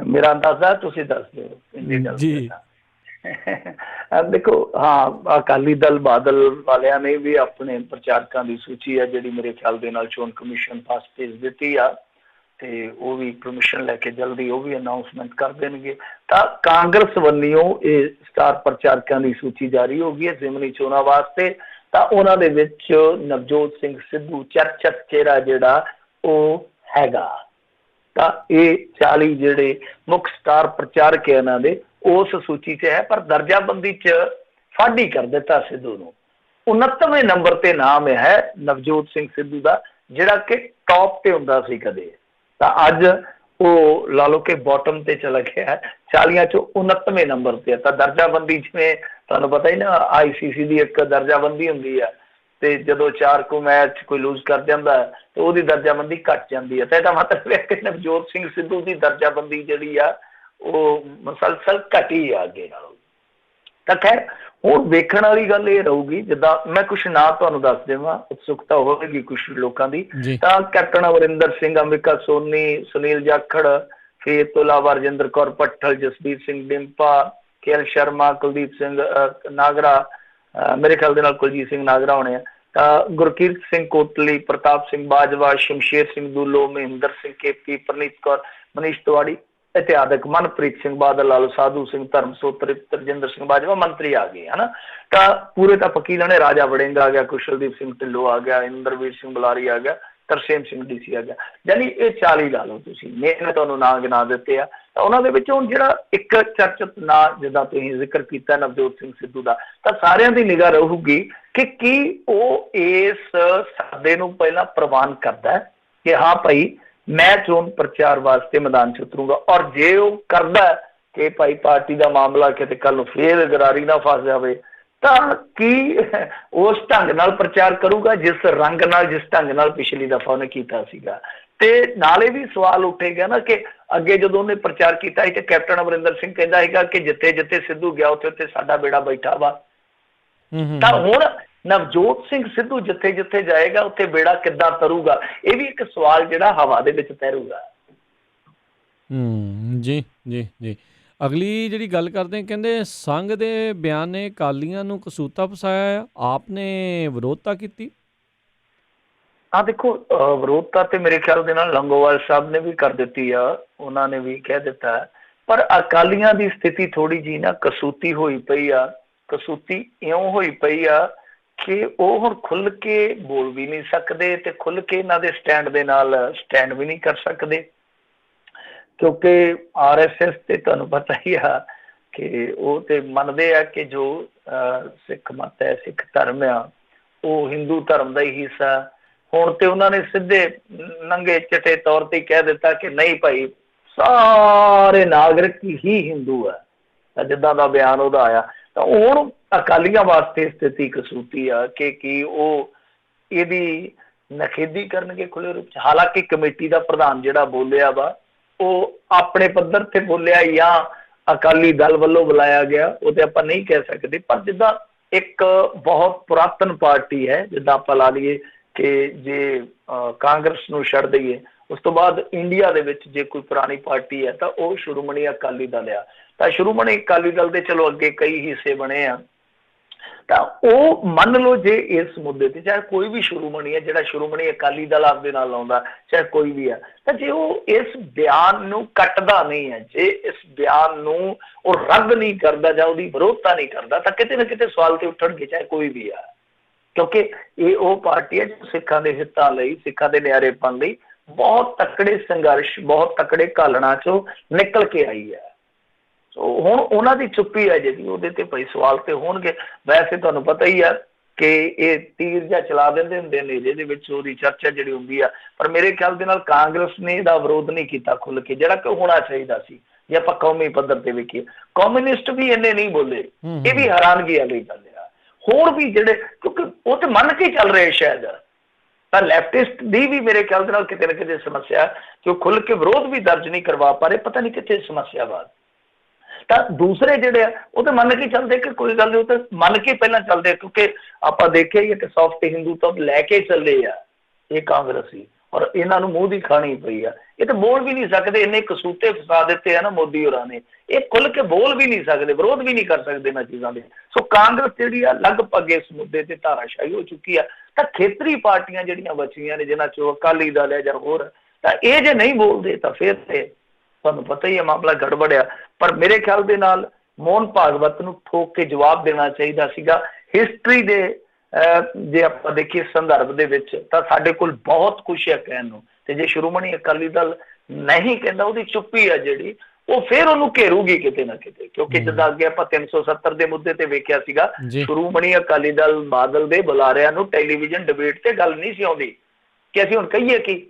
ਮੇਰਾ ਅੰਦਾਜ਼ਾ ਤੁਸੀਂ ਦੱਸ ਦਿਓ ਜੀ। ਦੇਖੋ ਹਾਂ, ਅਕਾਲੀ ਦਲ ਬਾਦਲ ਵਾਲਿਆਂ ਨੇ ਵੀ ਆਪਣੇ ਪ੍ਰਚਾਰਕਾਂ ਦੀ ਸੂਚੀ ਆ ਜਿਹੜੀ ਮੇਰੇ ਖਿਆਲ ਦੇ ਨਾਲ ਚੋਣ ਕਮਿਸ਼ਨ ਪਾਸ ਭੇਜ ਦਿੱਤੀ ਆ ਤੇ ਉਹ ਵੀ ਪਰਮਿਸ਼ਨ ਲੈ ਕੇ ਜਲਦੀ ਉਹ ਵੀ ਅਨਾਉਂਸਮੈਂਟ ਕਰ ਦੇਣਗੇ। ਤਾਂ ਕਾਂਗਰਸ ਵੱਲੋਂ ਇਹ ਸਟਾਰ ਪ੍ਰਚਾਰਕਾਂ ਦੀ ਸੂਚੀ ਜਾਰੀ ਹੋ ਗਈ ਹੈ ਜ਼ਿਮਨੀ ਚੋਣਾਂ ਵਾਸਤੇ। ਤਾਂ ਉਹਨਾਂ ਦੇ ਵਿੱਚ ਨਵਜੋਤ ਸਿੰਘ ਸਿੱਧੂ ਚਰਚਿਤ ਚਿਹਰਾ ਜਿਹੜਾ ਉਹ ਹੈਗਾ। ਤਾਂ ਇਹ 40 ਜਿਹੜੇ ਮੁੱਖ ਸਟਾਰ ਪ੍ਰਚਾਰਕ ਹੈ ਇਹਨਾਂ ਦੇ ਉਸ ਸੂਚੀ 'ਚ ਹੈ, ਪਰ ਦਰਜਾਬੰਦੀ 'ਚ ਫਾੜੀ ਕਰ ਦਿੱਤਾ ਸਿੱਧੂ ਨੂੰ। 69ਵੇਂ ਨੰਬਰ ਤੇ ਨਾਮ ਹੈ ਨਵਜੋਤ ਸਿੰਘ ਸਿੱਧੂ ਦਾ, ਜਿਹੜਾ ਕਿ ਟੌਪ ਤੇ ਹੁੰਦਾ ਸੀ ਕਦੇ। ਤਾਂ ਅੱਜ ਉਹ ਲਾ ਲਓ ਕਿ ਬੋਟਮ ਤੇ ਚਲਾ ਗਿਆ, 40 'ਚੋਂ 69ਵੇਂ ਨੰਬਰ ਤੇ। ਤਾਂ ਦਰਜਾਬੰਦੀ ਜਿਵੇਂ ਤੁਹਾਨੂੰ ਪਤਾ ਹੀ ਨਾ, ICC ਦੀ ਇੱਕ ਦਰਜਾਬੰਦੀ ਹੁੰਦੀ ਆ ਤੇ ਜਦੋਂ 4 ਕੁ ਮੈਚ ਕੋਈ ਲੂਜ਼ ਕਰ ਜਾਂਦਾ ਤੇ ਉਹਦੀ ਦਰਜਾਬੰਦੀ ਘਟ ਜਾਂਦੀ ਹੈ। ਤਾਂ ਇਹਦਾ ਮਤਲਬ ਹੈ ਕਿ ਨਵਜੋਤ ਸਿੰਘ ਸਿੱਧੂ ਦੀ ਦਰਜਾਬੰਦੀ ਜਿਹੜੀ ਆ ਉਹ ਮੁਸਲਸਲ ਘਟੀ ਆ ਅੱਗੇ ਨਾਲੋਂ। ਤਾਂ ਖੈਰ ਹੁਣ ਵੇਖਣ ਵਾਲੀ ਗੱਲ ਇਹ ਰਹੂਗੀ, ਜਿੱਦਾਂ ਮੈਂ ਕੁਛ ਨਾਂ ਤੁਹਾਨੂੰ ਦੱਸ ਦੇਵਾਂ, ਉਤਸੁਕਤਾ ਹੋਵੇਗੀ ਕੁਛ ਲੋਕਾਂ ਦੀ। ਤਾਂ ਕੈਪਟਨ ਅਮਰਿੰਦਰ ਸਿੰਘ, ਅੰਬਿਕਾ ਸੋਨੀ, ਸੁਨੀਲ ਜਾਖੜ, ਫਿਰ ਇਸ ਤੋਂ ਇਲਾਵਾ ਰਜਿੰਦਰ ਕੌਰ ਭੱਠਲ, ਜਸਬੀਰ ਸਿੰਘ ਡਿੰਪਾ, KL ਸ਼ਰਮਾ, ਕੁਲਦੀਪ ਸਿੰਘ ਨਾਗਰਾ, ਮੇਰੇ ਖਿਆਲ ਦੇ ਨਾਲ ਕੁਲਜੀਤ ਸਿੰਘ ਨਾਗਰਾ ਹੋਣੇ ਆ, ਤਾਂ ਗੁਰਕੀਰਤ ਸਿੰਘ ਕੋਟਲੀ, ਪ੍ਰਤਾਪ ਸਿੰਘ ਬਾਜਵਾ, ਸ਼ਮਸ਼ੇਰ ਸਿੰਘ ਦੂਲੋ, ਮਹਿੰਦਰ ਸਿੰਘ KP, ਪ੍ਰਨੀਤ ਕੌਰ, ਮਨੀਸ਼ ਤਿਵਾੜੀ ਇਤਿਹਾਦਕ, ਮਨਪ੍ਰੀਤ ਸਿੰਘ ਬਾਦਲ, ਲਾਲੂ ਸਾਧੂ ਸਿੰਘ, ਧਰਮਸੋਤ, ਰਜਿੰਦਰ ਸਿੰਘ ਬਾਜਵਾ ਮੰਤਰੀ ਆ ਗਏ ਹਨਾ। ਤਾਂ ਪੂਰੇ ਤਾਂ ਵਕੀਲਾਂ ਨੇ, ਰਾਜਾ ਵੜਿੰਗ ਆ ਗਿਆ, ਕੁਸ਼ਲਦੀਪ ਸਿੰਘ ਢਿੱਲੋਂ ਆ ਗਿਆ, ਇੰਦਰਵੀਰ ਸਿੰਘ ਬੁਲਾਰੀ ਆ ਗਿਆ, ਤਰਸੇਮ ਸਿੰਘ DC ਆ ਗਿਆ। ਯਾਨੀ ਇਹ 40 ਲਾ ਲਓ ਤੁਸੀਂ, ਮੈਂ ਤੁਹਾਨੂੰ ਨਾਂ ਗਿਣਾ ਦਿੱਤੇ ਆ। ਤਾਂ ਉਹਨਾਂ ਦੇ ਵਿੱਚ ਹੁਣ ਜਿਹੜਾ ਇੱਕ ਚਰਚਿਤ ਨਾਂ ਜਿੱਦਾਂ ਤੁਸੀਂ ਜ਼ਿਕਰ ਕੀਤਾ ਨਵਜੋਤ ਸਿੰਘ ਸਿੱਧੂ ਦਾ, ਤਾਂ ਸਾਰਿਆਂ ਦੀ ਨਿਗਾਹ ਰਹੂਗੀ ਕਿ ਕੀ ਉਹ ਇਸ ਸੱਦੇ ਨੂੰ ਪਹਿਲਾਂ ਪ੍ਰਵਾਨ ਕਰਦਾ ਹੈ ਕਿ ਹਾਂ ਭਾਈ ਮੈਂ ਚੋਣ ਪ੍ਰਚਾਰ ਵਾਸਤੇ ਮੈਦਾਨ 'ਚ ਉਤਰੂੰਗਾ, ਔਰ ਜੇ ਉਹ ਕਰਦਾ ਕਿ ਭਾਈ ਪਾਰਟੀ ਦਾ ਮਾਮਲਾ ਕਿਤੇ ਕੱਲ ਨੂੰ ਫੇਰ ਗਰਾਰੀ ਨਾ ਫਸ ਜਾਵੇ, ਤਾਂ ਕੀ ਉਸ ਢੰਗ ਨਾਲ ਪ੍ਰਚਾਰ ਕਰੂਗਾ ਜਿਸ ਰੰਗ ਨਾਲ, ਜਿਸ ਢੰਗ ਨਾਲ ਪਿਛਲੀ ਦਫਾ ਉਹਨੇ ਕੀਤਾ ਸੀਗਾ। ਤੇ ਨਾਲੇ ਵੀ ਸਵਾਲ ਉੱਠੇਗਾ ਨਾ ਕਿ ਅੱਗੇ ਜਦੋਂ ਉਹਨੇ ਪ੍ਰਚਾਰ ਕੀਤਾ ਸੀ ਤੇ ਕੈਪਟਨ ਅਮਰਿੰਦਰ ਸਿੰਘ ਕਹਿੰਦਾ ਸੀਗਾ ਕਿ ਜਿੱਥੇ ਜਿੱਥੇ ਸਿੱਧੂ ਗਿਆ ਉੱਥੇ ਉੱਥੇ ਸਾਡਾ ਬੇੜਾ ਬੈਠਾ ਵਾ। ਤਾਂ ਹੁਣ ਨਵਜੋਤ ਸਿੰਘ ਸਿੱਧੂ ਜਿੱਥੇ ਜਿੱਥੇ ਜਾਏਗਾ ਉੱਥੇ ਬੇੜਾ ਕਿੱਦਾਂ ਤਰੂਗਾ, ਇਹ ਵੀ ਇੱਕ ਸਵਾਲ ਜਿਹੜਾ ਹਵਾ ਦੇ ਵਿੱਚ ਤੈਰੂਗਾ। ਜੀ ਜੀ ਜੀ ਅਗਲੀ ਜਿਹੜੀ ਗੱਲ ਕਰਦੇ ਹਾਂ, ਕਹਿੰਦੇ ਸੰਘ ਦੇ ਬਿਆਨ ਨੇ ਅਕਾਲੀਆਂ ਨੂੰ ਕਸੂਤਾ ਫਸਾਇਆ, ਆਪ ਨੇ ਵਿਰੋਧਤਾ ਕੀਤੀ। ਦੇਖੋ ਵਿਰੋਧਤਾ ਤੇ ਮੇਰੇ ਖਿਆਲ ਦੇ ਨਾਲ ਲੰਗੋਵਾਲ ਸਾਹਿਬ ਨੇ ਵੀ ਕਰ ਦਿੱਤੀ ਆ, ਉਹਨਾਂ ਨੇ ਵੀ ਕਹਿ ਦਿੱਤਾ, ਪਰ ਅਕਾਲੀਆਂ ਦੀ ਸਥਿਤੀ ਥੋੜੀ ਜਿਹੀ ਨਾ ਕਸੂਤੀ ਹੋਈ ਪਈ ਆ। ਕਸੂਤੀ ਇਉਂ ਹੋਈ ਪਈ ਆ ਕਿ ਉਹ ਹੁਣ ਖੁੱਲ ਕੇ ਬੋਲ ਵੀ ਨਹੀਂ ਸਕਦੇ ਤੇ ਖੁੱਲ ਕੇ ਇਹਨਾਂ ਦੇ ਸਟੈਂਡ ਦੇ ਨਾਲ ਸਟੈਂਡ ਵੀ ਨਹੀਂ ਕਰ ਸਕਦੇ, ਕਿਉਂਕਿ RSS ਤੇ ਤੁਹਾਨੂੰ ਪਤਾ ਹੀ ਆ ਕਿ ਉਹ ਤੇ ਮੰਨਦੇ ਆ ਕਿ ਜੋ ਸਿੱਖ ਮਤ ਹੈ, ਸਿੱਖ ਧਰਮ ਆ, ਉਹ ਹਿੰਦੂ ਧਰਮ ਦਾ ਹੀ ਹਿੱਸਾ। ਹੁਣ ਤੇ ਉਹਨਾਂ ਨੇ ਸਿੱਧੇ ਨੰਗੇ ਚਿੱਟੇ ਤੌਰ ਤੇ ਕਹਿ ਦਿੱਤਾ ਕਿ ਨਹੀਂ ਭਾਈ ਸਾਰੇ ਨਾਗਰਿਕ ਹੀ ਹਿੰਦੂ ਆ, ਤਾਂ ਜਿੱਦਾਂ ਦਾ ਬਿਆਨ ਉਹਦਾ ਆਇਆ। ਤਾਂ ਹੁਣ ਅਕਾਲੀਆਂ ਵਾਸਤੇ ਸਥਿਤੀ ਕਸੂਤੀ ਆ ਕਿ ਕੀ ਉਹ ਇਹਦੀ ਨਖੇਦੀ ਕਰਨਗੇ ਖੁੱਲੇ ਰੂਪ 'ਚ। ਹਾਲਾਂਕਿ ਕਮੇਟੀ ਦਾ ਪ੍ਰਧਾਨ ਜਿਹੜਾ ਬੋਲਿਆ ਵਾ ਉਹ ਆਪਣੇ ਪੱਧਰ ਤੇ ਬੋਲਿਆ ਜਾਂ ਅਕਾਲੀ ਦਲ ਵੱਲੋਂ ਬੁਲਾਇਆ ਗਿਆ, ਉਹ ਤੇ ਆਪਾਂ ਨਹੀਂ ਕਹਿ ਸਕਦੇ। ਪਰ ਜਿੱਦਾਂ ਇੱਕ ਬਹੁਤ ਪੁਰਾਤਨ ਪਾਰਟੀ ਹੈ, ਜਿੱਦਾਂ ਆਪਾਂ ਲਾ ਲਈਏ ਕਿ ਜੇ ਕਾਂਗਰਸ ਨੂੰ ਛੱਡ ਦਈਏ, ਉਸ ਤੋਂ ਬਾਅਦ ਇੰਡੀਆ ਦੇ ਵਿੱਚ ਜੇ ਕੋਈ ਪੁਰਾਣੀ ਪਾਰਟੀ ਹੈ ਤਾਂ ਉਹ ਸ਼੍ਰੋਮਣੀ ਅਕਾਲੀ ਦਲ ਆ। ਤਾਂ ਸ਼੍ਰੋਮਣੀ ਅਕਾਲੀ ਦਲ ਦੇ ਚਲੋ ਅੱਗੇ ਕਈ ਹਿੱਸੇ ਬਣੇ ਆ, ਤਾਂ ਉਹ ਮੰਨ ਲਓ ਜੇ ਇਸ ਮੁੱਦੇ ਤੇ ਚਾਹੇ ਕੋਈ ਵੀ ਸ਼੍ਰੋਮਣੀ ਹੈ, ਜਿਹੜਾ ਸ਼੍ਰੋਮਣੀ ਅਕਾਲੀ ਦਲ ਆਪਦੇ ਨਾਲ ਲਾਉਂਦਾ, ਚਾਹੇ ਕੋਈ ਵੀ ਆ, ਤਾਂ ਜੇ ਉਹ ਇਸ ਬਿਆਨ ਨੂੰ ਕੱਟਦਾ ਨਹੀਂ ਹੈ, ਜੇ ਇਸ ਬਿਆਨ ਨੂੰ ਉਹ ਰੱਦ ਨਹੀਂ ਕਰਦਾ ਜਾਂ ਉਹਦੀ ਵਿਰੋਧਤਾ ਨਹੀਂ ਕਰਦਾ, ਤਾਂ ਕਿਤੇ ਨਾ ਕਿਤੇ ਸਵਾਲ ਤੇ ਉੱਠਣਗੇ, ਚਾਹੇ ਕੋਈ ਵੀ ਆ। ਕਿਉਂਕਿ ਇਹ ਉਹ ਪਾਰਟੀ ਹੈ ਜੋ ਸਿੱਖਾਂ ਦੇ ਹਿੱਤਾਂ ਲਈ, ਸਿੱਖਾਂ ਦੇ ਨਿਆਰੇਪਣ ਲਈ ਬਹੁਤ ਤਕੜੇ ਸੰਘਰਸ਼, ਬਹੁਤ ਤਕੜੇ ਘਾਲਣਾ ਚੋਂ ਨਿਕਲ ਕੇ ਆਈ ਹੈ। ਸੋ ਹੁਣ ਉਹਨਾਂ ਦੀ ਚੁੱਪੀ ਹੈ ਜਿਹੜੀ, ਉਹਦੇ ਤੇ ਭਾਈ ਸਵਾਲ ਤੇ ਹੋਣਗੇ। ਵੈਸੇ ਤੁਹਾਨੂੰ ਪਤਾ ਹੀ ਆ ਕਿ ਇਹ ਤੀਰ ਜਾਂ ਚਲਾ ਦਿੰਦੇ ਹੁੰਦੇ ਨੇ ਜਿਹਦੇ ਵਿੱਚ ਉਹਦੀ ਚਰਚਾ ਜਿਹੜੀ ਹੁੰਦੀ ਆ, ਪਰ ਮੇਰੇ ਖਿਆਲ ਦੇ ਨਾਲ ਕਾਂਗਰਸ ਨੇ ਇਹਦਾ ਵਿਰੋਧ ਨਹੀਂ ਕੀਤਾ ਖੁੱਲ ਕੇ, ਜਿਹੜਾ ਕਿ ਹੋਣਾ ਚਾਹੀਦਾ ਸੀ। ਜੇ ਆਪਾਂ ਕੌਮੀ ਪੱਧਰ ਤੇ ਵੇਖੀਏ, ਕਮਿਊਨਿਸਟ ਵੀ ਇੰਨੇ ਨਹੀਂ ਬੋਲੇ, ਇਹ ਵੀ ਹੈਰਾਨਗੀ ਵਾਲੀ ਗੱਲ ਆ। ਹੋਰ ਵੀ ਜਿਹੜੇ, ਕਿਉਂਕਿ ਉਹ ਤੇ ਮੰਨ ਕੇ ਚੱਲ ਰਹੇ ਸ਼ਾਇਦ, ਤਾਂ ਲੈਫਟਿਸਟ ਦੀ ਵੀ ਮੇਰੇ ਖਿਆਲ ਦੇ ਨਾਲ ਕਿਤੇ ਨਾ ਕਿਤੇ ਸਮੱਸਿਆ ਕਿ ਉਹ ਖੁੱਲ ਕੇ ਵਿਰੋਧ ਵੀ ਦਰਜ ਨਹੀਂ ਕਰਵਾ ਪਾ ਰਹੇ, ਪਤਾ ਨਹੀਂ ਕਿੱਥੇ ਸਮੱਸਿਆ ਬਾਤ। ਤਾਂ ਦੂਸਰੇ ਜਿਹੜੇ ਆ ਉਹ ਤਾਂ ਮੰਨ ਕੇ ਚੱਲਦੇ ਕਿ ਕੋਈ ਗੱਲ ਨਹੀਂ, ਉਹ ਤਾਂ ਮੰਨ ਕੇ ਪਹਿਲਾਂ ਚੱਲਦੇ, ਕਿਉਂਕਿ ਆਪਾਂ ਦੇਖਿਆ ਹੀ ਕਿ ਸੌਫਟ ਹਿੰਦੂ ਤੋਂ ਲੈ ਕੇ ਚੱਲੇ ਆ ਇਹ ਕਾਂਗਰਸੀ, ਔਰ ਇਹਨਾਂ ਨੂੰ ਮੂੰਹ ਦੀ ਖਾਣੀ ਪਈ ਆ। ਇਹ ਤਾਂ ਬੋਲ ਵੀ ਨਹੀਂ ਸਕਦੇ, ਇੰਨੇ ਕਸੂਤੇ ਫਸਾ ਦਿੱਤੇ ਆ ਨਾ ਮੋਦੀ ਹੋਰਾਂ ਨੇ, ਇਹ ਖੁੱਲ ਕੇ ਬੋਲ ਵੀ ਨਹੀਂ ਸਕਦੇ, ਵਿਰੋਧ ਵੀ ਨਹੀਂ ਕਰ ਸਕਦੇ ਇਹਨਾਂ ਚੀਜ਼ਾਂ ਦੇ। ਸੋ ਕਾਂਗਰਸ ਜਿਹੜੀ ਆ ਲਗਭਗ ਇਸ ਮੁੱਦੇ ਤੇ ਧਾਰਾਸ਼ਾਹੀ ਹੋ ਚੁੱਕੀ ਆ। ਤਾਂ ਖੇਤਰੀ ਪਾਰਟੀਆਂ ਜਿਹੜੀਆਂ ਬਚੀਆਂ ਨੇ, ਜਿਨ੍ਹਾਂ ਚੋਂ ਅਕਾਲੀ ਦਲ ਹੈ ਜਾਂ ਹੋਰ, ਤਾਂ ਇਹ ਜੇ ਨਹੀਂ ਬੋਲਦੇ ਤਾਂ ਫਿਰ ਤੇ ਤੁਹਾਨੂੰ ਪਤਾ ਹੀ ਹੈ ਮਾਮਲਾ ਗੜਬੜਿਆ। ਪਰ ਮੇਰੇ ਖਿਆਲ ਦੇ ਨਾਲ ਮੋਹਨ ਭਾਗਵਤ ਨੂੰ ਠੋਕ ਕੇ ਜਵਾਬ ਦੇਣਾ ਚਾਹੀਦਾ ਸੀਗਾ। ਹਿਸਟਰੀ ਦੇ ਜੇ ਆਪਾਂ ਦੇਖੀਏ ਸੰਦਰਭ ਦੇ ਵਿੱਚ, ਤਾਂ ਸਾਡੇ ਕੋਲ ਬਹੁਤ ਕੁਛ ਹੈ ਕਹਿਣ ਨੂੰ, ਤੇ ਜੇ ਸ਼੍ਰੋਮਣੀ ਅਕਾਲੀ ਦਲ ਨਹੀਂ ਕਹਿੰਦਾ, ਉਹਦੀ ਚੁੱਪੀ ਆ ਜਿਹੜੀ, ਉਹ ਫਿਰ ਉਹਨੂੰ ਘੇਰੂਗੀ ਕਿਤੇ ਨਾ ਕਿਤੇ। ਕਿਉਂਕਿ ਜਿੱਦਾਂ ਅੱਗੇ ਆਪਾਂ 370 ਦੇ ਮੁੱਦੇ ਤੇ ਵੇਖਿਆ ਸੀਗਾ, ਸ਼੍ਰੋਮਣੀ ਅਕਾਲੀ ਦਲ ਬਾਦਲ ਦੇ ਬੁਲਾਰਿਆਂ ਨੂੰ ਟੈਲੀਵਿਜ਼ਨ ਡਿਬੇਟ ਤੇ ਗੱਲ ਨਹੀਂ ਸੀ ਆਉਂਦੀ ਕਿ ਅਸੀਂ ਹੁਣ ਕਹੀਏ ਕਿ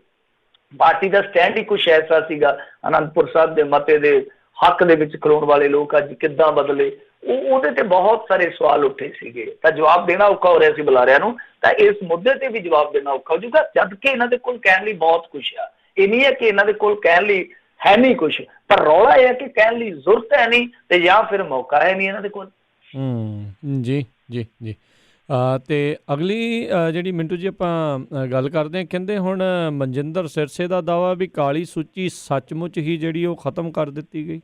ਪਾਰਟੀ ਦਾ ਸਟੈਂਡ ਹੀ ਕੁਛ ਐਸਾ ਸੀਗਾ। ਅਨੰਦਪੁਰ ਸਾਹਿਬ ਦੇ ਮਤੇ ਦੇ ਹੱਕ ਦੇ ਵਿੱਚ ਖਲੋਣ ਵਾਲੇ ਲੋਕ ਅੱਜ ਕਿੱਦਾਂ ਬਦਲੇ, ਉਹਦੇ ਤੇ ਬਹੁਤ ਸਾਰੇ ਸਵਾਲ ਉੱਠੇ ਸੀਗੇ, ਤਾਂ ਜਵਾਬ ਦੇਣਾ ਔਖਾ ਹੋ ਰਿਹਾ ਸੀ ਬੁਲਾਰਿਆਂ ਨੂੰ। ਤਾਂ ਇਸ ਮੁੱਦੇ ਤੇ ਵੀ ਜਵਾਬ ਦੇਣਾ ਔਖਾ ਹੋ ਜਾਊਗਾ, ਜਦ ਕਿ ਇਹਨਾਂ ਦੇ ਕੋਲ ਕਹਿਣ ਲਈ ਬਹੁਤ ਕੁਛ ਆ। ਇਹ ਨਹੀਂ ਹੈ ਕਿ ਇਹਨਾਂ ਦੇ ਕੋਲ ਕਹਿਣ ਲਈ ਹੈ ਨਹੀਂ ਕੁਛ, ਪਰ ਰੌਲਾ ਇਹ ਹੈ ਕਿ ਕਹਿਣ ਲਈ ਜ਼ਰੂਰਤ ਹੈ ਨਹੀਂ, ਤੇ ਜਾਂ ਫਿਰ ਮੌਕਾ ਹੈ ਨਹੀਂ ਇਹਨਾਂ ਦੇ ਕੋਲ। ਜੀ ਜੀ ਜੀ। ਅਤੇ ਅਗਲੀ ਜਿਹੜੀ ਮਿੰਟੂ ਜੀ ਆਪਾਂ ਗੱਲ ਕਰਦੇ ਹਾਂ, ਕਹਿੰਦੇ ਹੁਣ ਮਨਜਿੰਦਰ ਸਿਰਸੇ ਦਾ ਦਾਅਵਾ ਵੀ ਕਾਲੀ ਸੂਚੀ ਸੱਚਮੁੱਚ ਹੀ ਜਿਹੜੀ ਉਹ ਖਤਮ ਕਰ ਦਿੱਤੀ ਗਈ।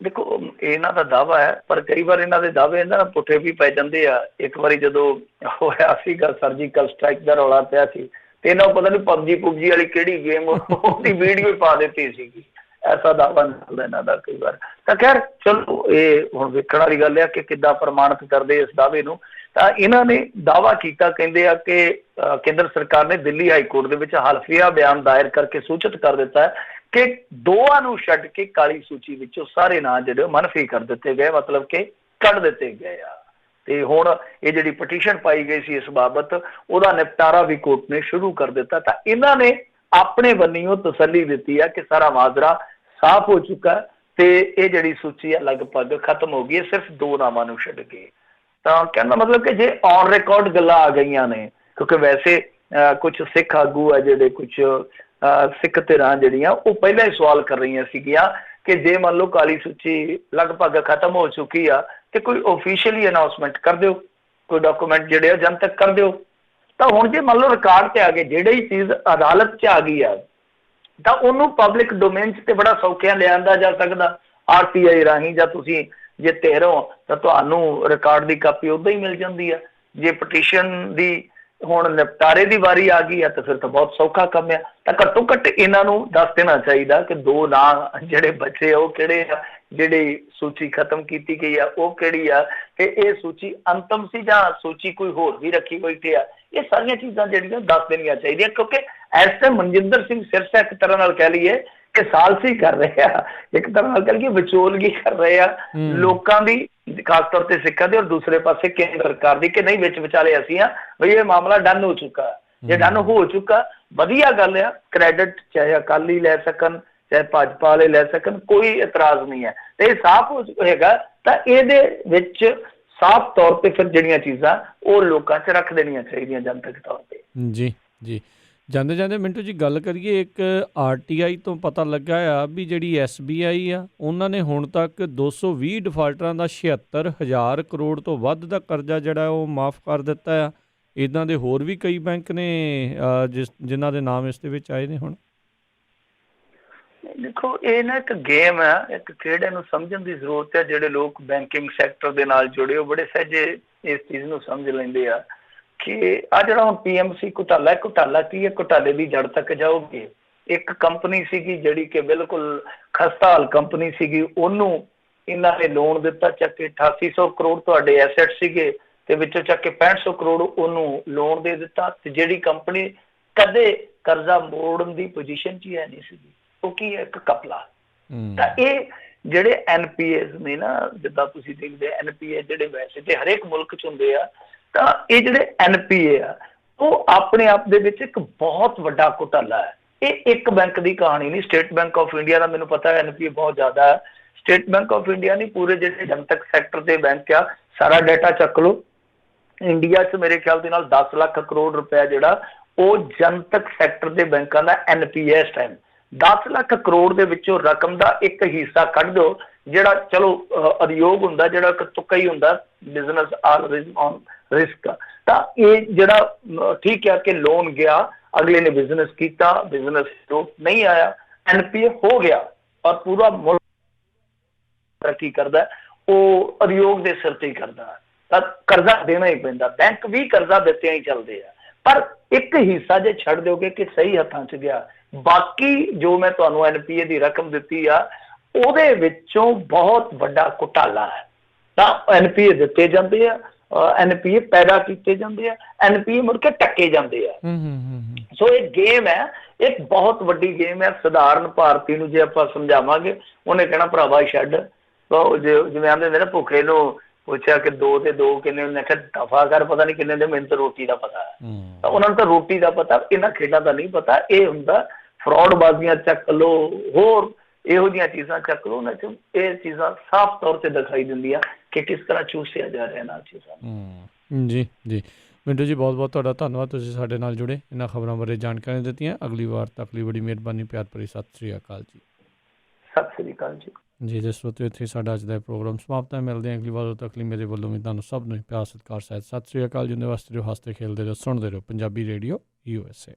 ਦੇਖੋ ਇਹਨਾਂ ਦਾ ਦਾਅਵਾ ਹੈ, ਪਰ ਕਈ ਵਾਰ ਇਹਨਾਂ ਦੇ ਦਾਅਵੇ ਨਾ ਪੁੱਠੇ ਵੀ ਪੈ ਜਾਂਦੇ ਆ। ਇੱਕ ਵਾਰੀ ਜਦੋਂ ਹੋਇਆ ਸੀਗਾ ਸਰਜੀਕਲ ਸਟ੍ਰਾਈਕ ਦਾ ਰੌਲਾ ਪਿਆ ਸੀ, ਤੇ ਇਹਨਾਂ ਨੂੰ ਪਤਾ ਨਹੀਂ ਪਬਜੀ ਵਾਲੀ ਕਿਹੜੀ ਗੇਮ ਉਹਦੀ ਵੀਡੀਓ ਪਾ ਦਿੱਤੀ ਸੀਗੀ। ਐਸਾ ਦਾਅਵਾ ਨਿਕਲਦਾ ਇਹਨਾਂ ਦਾ ਕਈ ਵਾਰ। ਤਾਂ ਖੈਰ ਚਲੋ ਇਹ ਹੁਣ ਵੇਖਣ ਵਾਲੀ ਗੱਲ ਆ ਕਿ ਕਿੱਦਾਂ ਪ੍ਰਮਾਣਿਤ ਕਰਦੇ ਇਸ ਦਾਅਵੇ ਨੂੰ। ਤਾਂ ਇਹਨਾਂ ਨੇ ਦਾਅਵਾ ਕੀਤਾ, ਕਹਿੰਦੇ ਆ ਕਿ ਕੇਂਦਰ ਸਰਕਾਰ ਨੇ ਦਿੱਲੀ ਹਾਈ ਕੋਰਟ ਦੇ ਵਿੱਚ ਹਲਫੀਆ ਬਿਆਨ ਦਾਇਰ ਕਰਕੇ ਸੂਚਿਤ ਕਰ ਦਿੱਤਾ ਹੈ ਕਿ ਦੋਵਾਂ ਨੂੰ ਛੱਡ ਕੇ ਕਾਲੀ ਸੂਚੀ ਵਿੱਚੋਂ ਸਾਰੇ ਨਾਂ ਜਿਹੜੇ ਮਨਫੀ ਕਰ ਦਿੱਤੇ ਗਏ, ਮਤਲਬ ਕਿ ਕੱਢ ਦਿੱਤੇ ਗਏ ਆ। ਤੇ ਹੁਣ ਇਹ ਜਿਹੜੀ ਪਟੀਸ਼ਨ ਪਾਈ ਗਈ ਸੀ ਇਸ ਬਾਬਤ, ਉਹਦਾ ਨਿਪਟਾਰਾ ਵੀ ਕੋਰਟ ਨੇ ਸ਼ੁਰੂ ਕਰ ਦਿੱਤਾ। ਤਾਂ ਇਹਨਾਂ ਨੇ ਆਪਣੇ ਵੱਲੋਂ ਤਸੱਲੀ ਦਿੱਤੀ ਹੈ ਕਿ ਸਾਰਾ ਮਾਜਰਾ ਸਾਫ਼ ਹੋ ਚੁੱਕਾ ਤੇ ਇਹ ਜਿਹੜੀ ਸੂਚੀ ਹੈ ਲਗਭਗ ਖਤਮ ਹੋ ਗਈ ਹੈ, ਸਿਰਫ 2 ਨਾਮਾਂ ਨੂੰ ਛੱਡ ਕੇ। ਤਾਂ ਕਹਿਣ ਦਾ ਮਤਲਬ ਕਿ ਜੇ ਔਨ ਰਿਕਾਰਡ ਗੱਲਾਂ ਆ ਗਈਆਂ ਨੇ, ਕਿਉਂਕਿ ਵੈਸੇ ਕੁਝ ਸਿੱਖ ਆਗੂ ਆ ਜਿਹੜੇ, ਕੁਝ ਸਿੱਖ ਧਿਰਾਂ ਜਿਹੜੀਆਂ ਉਹ ਪਹਿਲਾਂ ਹੀ ਸਵਾਲ ਕਰ ਰਹੀਆਂ ਸੀਗੀਆਂ ਕਿ ਜੇ ਮੰਨ ਲਓ ਕਾਲੀ ਸੂਚੀ ਲਗਭਗ ਖਤਮ ਹੋ ਚੁੱਕੀ ਆ ਤੇ ਕੋਈ ਓਫੀਸ਼ੀਅਲੀ ਅਨਾਉਂਸਮੈਂਟ ਕਰ ਦਿਓ, ਕੋਈ ਡਾਕੂਮੈਂਟ ਜਿਹੜੇ ਆ ਜਨਤਕ ਕਰ ਦਿਓ। ਤਾਂ ਹੁਣ ਜੇ ਮੰਨ ਲਓ ਰਿਕਾਰਡ ਤੇ ਆ ਗਏ, ਜਿਹੜੀ ਚੀਜ਼ ਅਦਾਲਤ 'ਚ ਆ ਗਈ ਆ, ਤਾਂ ਉਹਨੂੰ ਪਬਲਿਕ ਡੋਮੇਨ 'ਚ ਤੇ ਬੜਾ ਸੌਖਿਆਂ ਲਿਆਂਦਾ ਜਾ ਸਕਦਾ RTI ਰਾਹੀਂ, ਜਾਂ ਤੁਸੀਂ ਜੇ ਧਿਰ ਹੋ ਤਾਂ ਤੁਹਾਨੂੰ ਰਿਕਾਰਡ ਦੀ ਕਾਪੀ ਉੱਦਾਂ ਹੀ ਮਿਲ ਜਾਂਦੀ ਆ। ਜੇ ਪਟੀਸ਼ਨ ਦੀ ਹੁਣ ਨਿਪਟਾਰੇ ਦੀ ਵਾਰੀ ਆ ਗਈ ਆ ਤਾਂ ਫਿਰ ਤਾਂ ਬਹੁਤ ਸੌਖਾ ਕੰਮ ਆ। ਤਾਂ ਘੱਟੋ ਘੱਟ ਇਹਨਾਂ ਨੂੰ ਦੱਸ ਦੇਣਾ ਚਾਹੀਦਾ ਕਿ 2 ਨਾਂ ਜਿਹੜੇ ਬੱਚੇ ਆ ਉਹ ਕਿਹੜੇ ਆ, ਜਿਹੜੀ ਸੂਚੀ ਖਤਮ ਕੀਤੀ ਗਈ ਆ ਉਹ ਕਿਹੜੀ ਆ, ਤੇ ਇਹ ਸੂਚੀ ਅੰਤਮ ਸੀ ਜਾਂ ਸੂਚੀ ਕੋਈ ਹੋਰ ਵੀ ਰੱਖੀ ਬੈਠੇ ਆ। ਇਹ ਸਾਰੀਆਂ ਚੀਜ਼ਾਂ ਜਿਹੜੀਆਂ ਦੱਸ ਦੇਣੀਆਂ ਚਾਹੀਦੀਆਂ, ਕਿਉਂਕਿ ਇਸ ਟਾਈਮ ਮਨਜਿੰਦਰ ਸਿੰਘ ਸਿਰਸਾ ਇੱਕ ਤਰ੍ਹਾਂ ਨਾਲ ਕਹਿ ਲਈਏ ਕਿ ਸਾਲਸੀ ਕਰ ਰਹੇ ਆ, ਇੱਕ ਤਰ੍ਹਾਂ ਨਾਲ ਕਹਿ ਲਈਏ ਵਿਚੋਲਗੀ ਕਰ ਰਹੇ ਆ ਲੋਕਾਂ ਦੀ, ਖਾਸ ਤੌਰ ਤੇ ਸਿੱਖਾਂ ਦੀ, ਔਰ ਦੂਸਰੇ ਪਾਸੇ ਕੇਂਦਰ ਸਰਕਾਰ ਦੀ, ਕਿ ਨਹੀਂ ਵਿੱਚ ਵਿਚਾਲੇ ਅਸੀਂ ਆ ਬਈ ਇਹ ਮਾਮਲਾ ਡਨ ਹੋ ਚੁੱਕਾ। ਜੇ ਡਨ ਹੋ ਚੁੱਕਾ ਵਧੀਆ ਗੱਲ ਆ, ਕ੍ਰੈਡਿਟ ਚਾਹੇ ਅਕਾਲੀ ਲੈ ਸਕਣ ਚਾਹੇ ਭਾਜਪਾ ਵਾਲੇ ਲੈ ਸਕਣ, ਕੋਈ ਇਤਰਾਜ਼ ਨਹੀਂ ਹੈ। ਤੇ ਇਹ ਸਾਫ਼ ਹੈਗਾ ਤਾਂ ਇਹਦੇ ਵਿੱਚ ਸਾਫ਼ ਤੌਰ ਤੇ ਫਿਰ ਜਿਹੜੀਆਂ ਚੀਜ਼ਾਂ ਉਹ ਲੋਕਾਂ 'ਚ ਰੱਖ ਦੇਣੀਆਂ ਚਾਹੀਦੀਆਂ ਜਨਤਕ ਤੌਰ ਤੇ। ਜੀ ਜੀ। ਜਾਂਦੇ ਜਾਂਦੇ ਮਿੰਟੂ ਜੀ ਗੱਲ ਕਰੀਏ, ਇੱਕ RTI ਤੋਂ ਪਤਾ ਲੱਗਾ ਆ ਵੀ ਜਿਹੜੀ SBI ਆ ਉਹਨਾਂ ਨੇ ਹੁਣ ਤੱਕ 220 ਡਿਫਾਲਟਰਾਂ ਦਾ 76,000 ਕਰੋੜ ਤੋਂ ਵੱਧ ਦਾ ਕਰਜ਼ਾ ਜਿਹੜਾ ਉਹ ਮਾਫ਼ ਕਰ ਦਿੱਤਾ ਆ। ਇੱਦਾਂ ਦੇ ਹੋਰ ਵੀ ਕਈ ਬੈਂਕ ਨੇ ਜਿਨ੍ਹਾਂ ਦੇ ਨਾਮ ਇਸ ਦੇ ਵਿੱਚ ਆਏ ਨੇ ਹੁਣ। ਦੇਖੋ ਇਹ ਨਾ ਇੱਕ ਗੇਮ ਹੈ, ਇੱਕ ਖੇਡ, ਇਹਨੂੰ ਸਮਝਣ ਦੀ ਜ਼ਰੂਰਤ ਹੈ। ਜਿਹੜੇ ਲੋਕ ਬੈਂਕਿੰਗ ਸੈਕਟਰ ਦੇ ਨਾਲ ਜੁੜੇ ਉਹ ਬੜੇ ਸਹਿਜੇ ਇਸ ਚੀਜ਼ ਨੂੰ ਸਮਝ ਲੈਂਦੇ ਆ ਕਿ ਆ ਜਿਹੜਾ ਹੁਣ PMC ਘੁਟਾਲਾ ਕੀ ਹੈ, ਘੁਟਾਲੇ ਦੀ ਜੜ ਤੱਕ ਜਾਓਗੇ। ਇੱਕ ਕੰਪਨੀ ਸੀਗੀ ਜਿਹੜੀ ਕਿ ਬਿਲਕੁਲ ਖਸਤਾ ਹਾਲ ਕੰਪਨੀ ਸੀਗੀ, ਉਹਨੂੰ ਇਹਨਾਂ ਨੇ ਲੋਨ ਦਿੱਤਾ ਚੱਕ ਕੇ 8800 ਕਰੋੜ ਤੁਹਾਡੇ ਐਸੈਟ ਸੀਗੇ ਤੇ ਵਿੱਚੋਂ ਚੱਕ ਕੇ 6500 ਕਰੋੜ ਉਹਨੂੰ ਲੋਨ ਦੇ ਦਿੱਤਾ। ਤੇ ਜਿਹੜੀ ਕੰਪਨੀ ਕਦੇ ਕਰਜ਼ਾ ਮੋੜਨ ਦੀ ਪੋਜੀਸ਼ਨ 'ਚ ਹੀ ਹੈ ਨਹੀਂ ਸੀਗੀ, ਉਹ ਕੀ ਹੈ, ਇੱਕ ਕਪਲਾ। ਤਾਂ ਇਹ ਜਿਹੜੇ NPAs ਨੇ ਨਾ, ਜਿੱਦਾਂ ਤੁਸੀਂ ਦੇਖਦੇ NPA ਜਿਹੜੇ ਵੈਸੇ ਤੇ ਹਰੇਕ ਮੁਲਕ 'ਚ ਹੁੰਦੇ ਆ, ਤਾਂ ਇਹ ਜਿਹੜੇ NPA ਆ ਉਹ ਆਪਣੇ ਆਪ ਦੇ ਵਿੱਚ ਇੱਕ ਬਹੁਤ ਵੱਡਾ ਘੁਟਾਲਾ ਹੈ। ਇਹ ਇੱਕ ਬੈਂਕ ਦੀ ਕਹਾਣੀ ਨਹੀਂ। ਸਟੇਟ ਬੈਂਕ ਆਫ ਇੰਡੀਆ ਦਾ ਮੈਨੂੰ ਪਤਾ ਹੈ NPA ਬਹੁਤ ਜ਼ਿਆਦਾ ਹੈ। ਸਟੇਟ ਬੈਂਕ ਆਫ ਇੰਡੀਆ ਨਹੀਂ, ਪੂਰੇ ਜਿਹੜੇ ਜਨਤਕ ਸੈਕਟਰ ਦੇ ਬੈਂਕ ਆ, ਸਾਰਾ ਡਾਟਾ ਚੱਕ ਲਓ। ਇੰਡੀਆ 'ਚ ਮੇਰੇ ਖਿਆਲ ਦੇ ਨਾਲ 10 ਲੱਖ ਕਰੋੜ ਰੁਪਇਆ ਜਿਹੜਾ ਉਹ ਜਨਤਕ ਸੈਕਟਰ ਦੇ ਬੈਂਕਾਂ ਦਾ NPA ਇਸ ਟਾਈਮ। 10 ਲੱਖ ਕਰੋੜ ਦੇ ਵਿੱਚੋਂ ਰਕਮ ਦਾ ਇੱਕ ਹਿੱਸਾ ਕੱਢ ਦਿਓ, ਜਿਹੜਾ ਚਲੋ ਉਦਯੋਗ ਹੁੰਦਾ, ਜਿਹੜਾ ਇੱਕ ਤੁੱਕਾ ਹੀ ਹੁੰਦਾ, ਬਿਜ਼ਨਸ ਆਲਵੇਜ਼ ਔਨ ਰਿਸਕ। ਤਾਂ ਇਹ ਜਿਹੜਾ ਠੀਕ ਹੈ ਕਿ ਲੋਨ ਗਿਆ, ਅਗਲੇ ਨੇ ਬਿਜ਼ਨਸ ਕੀਤਾ, ਬਿਜ਼ਨਸ ਨਹੀਂ ਆਇਆ, NPA ਹੋ ਗਿਆ, ਔਰ ਪੂਰਾ ਮੁਲਕ ਤਰੱਕੀ ਕਰਦਾ, ਉਹ ਉਦਯੋਗ ਦੇ ਸਿਰ ਤੇ ਹੀ ਕਰਦਾ। ਤਾਂ ਕਰਜ਼ਾ ਦੇਣਾ ਹੀ ਪੈਂਦਾ, ਬੈਂਕ ਵੀ ਕਰਜ਼ਾ ਦਿੱਤਿਆਂ ਹੀ ਚੱਲਦੇ ਆ। ਪਰ ਇੱਕ ਹਿੱਸਾ ਜੇ ਛੱਡ ਦਿਓਗੇ ਕਿ ਸਹੀ ਹੱਥਾਂ 'ਚ ਗਿਆ, ਬਾਕੀ ਜੋ ਮੈਂ ਤੁਹਾਨੂੰ NPA ਦੀ ਰਕਮ ਦਿੱਤੀ ਆ ਉਹਦੇ ਵਿੱਚੋਂ ਬਹੁਤ ਵੱਡਾ ਘੁਟਾਲਾ ਹੈ। ਤਾਂ NPA ਦਿੱਤੇ ਜਾਂਦੇ ਆ, NPA ਪੈਦਾ ਕੀਤੇ ਜਾਂਦੇ ਆ, NPA ਮੁੜ ਕੇ ਟੱਕੇ ਜਾਂਦੇ ਆ। ਸੋ ਇਹ ਗੇਮ ਹੈ, ਇੱਕ ਬਹੁਤ ਵੱਡੀ ਗੇਮ ਹੈ। ਸਧਾਰਨ ਭਾਰਤੀ ਨੂੰ ਜੇ ਆਪਾਂ ਸਮਝਾਵਾਂਗੇ, ਉਹਨੇ ਕਹਿਣਾ ਭਰਾਵਾ ਛੱਡ। ਜਿਵੇਂ ਆਂਦੇ ਹੁੰਦੇ ਨਾ, ਭੁੱਖੇ ਨੂੰ ਪੁੱਛਿਆ ਕਿ 2 ਤੇ 2 ਕਿੰਨੇ, ਉਹਨੇ ਕਿਹਾ ਦਫਾ ਕਰ, ਪਤਾ ਨਹੀਂ ਕਿੰਨੇ ਦੇ, ਮੈਨੂੰ ਤਾਂ ਰੋਟੀ ਦਾ ਪਤਾ ਹੈ। ਤਾਂ ਉਹਨਾਂ ਨੂੰ ਤਾਂ ਰੋਟੀ ਦਾ ਪਤਾ, ਇਹਨਾਂ ਖੇਡਾਂ ਦਾ ਨਹੀਂ ਪਤਾ। ਇਹ ਹੁੰਦਾ ਫਰੋਡਬਾਜ਼ੀਆਂ ਚੱਕ ਲਓ, ਹੋਰ ਇਹੋ ਜਿਹੀਆਂ ਚੀਜ਼ਾਂ ਚੱਕ ਲਓ, ਉਹਨਾਂ 'ਚ ਇਹ ਚੀਜ਼ਾਂ ਸਾਫ਼ ਤੌਰ 'ਤੇ ਦਿਖਾਈ ਦਿੰਦੀਆਂ ਕਿ ਕਿਸ ਤਰ੍ਹਾਂ ਚੂਸਿਆ ਜਾ ਰਿਹਾ ਇਹਨਾਂ ਚੀਜ਼ਾਂ ਨੂੰ। ਜੀ ਜੀ ਮਿੰਟੂ ਜੀ, ਬਹੁਤ ਬਹੁਤ ਤੁਹਾਡਾ ਧੰਨਵਾਦ, ਤੁਸੀਂ ਸਾਡੇ ਨਾਲ ਜੁੜੇ, ਇਹਨਾਂ ਖਬਰਾਂ ਬਾਰੇ ਜਾਣਕਾਰੀਆਂ ਦਿੱਤੀਆਂ। ਅਗਲੀ ਵਾਰ ਤੱਕ ਲਈ ਬੜੀ ਮਿਹਰਬਾਨੀ, ਪਿਆਰ ਭਰੀ ਸਤਿ ਸ਼੍ਰੀ ਅਕਾਲ ਜੀ। ਸਤਿ ਸ੍ਰੀ ਅਕਾਲ ਜੀ। ਜੀ ਦੇ ਸਰੋਤਿਓ, ਇੱਥੇ ਸਾਡਾ ਅੱਜ ਦਾ ਪ੍ਰੋਗਰਾਮ ਸਮਾਪਤ ਹੈ। ਮਿਲਦੇ ਹਾਂ ਅਗਲੀ ਵਾਰ, ਉਦੋਂ ਤੱਕ ਲਈ ਮੇਰੇ ਵੱਲੋਂ ਵੀ ਤੁਹਾਨੂੰ ਸਭ ਨੂੰ ਪਿਆਰ ਸਤਿਕਾਰ ਸਹਿਤ ਸਤਿ ਸ਼੍ਰੀ ਅਕਾਲ। ਜਿੰਦੇ ਵਾਸਤੇ ਰਹੋ, ਹੱਸਦੇ ਖੇਲਦੇ ਰਹੋ, ਸੁਣਦੇ ਰਹੋ ਪੰਜਾਬੀ ਰੇਡੀਓ USA।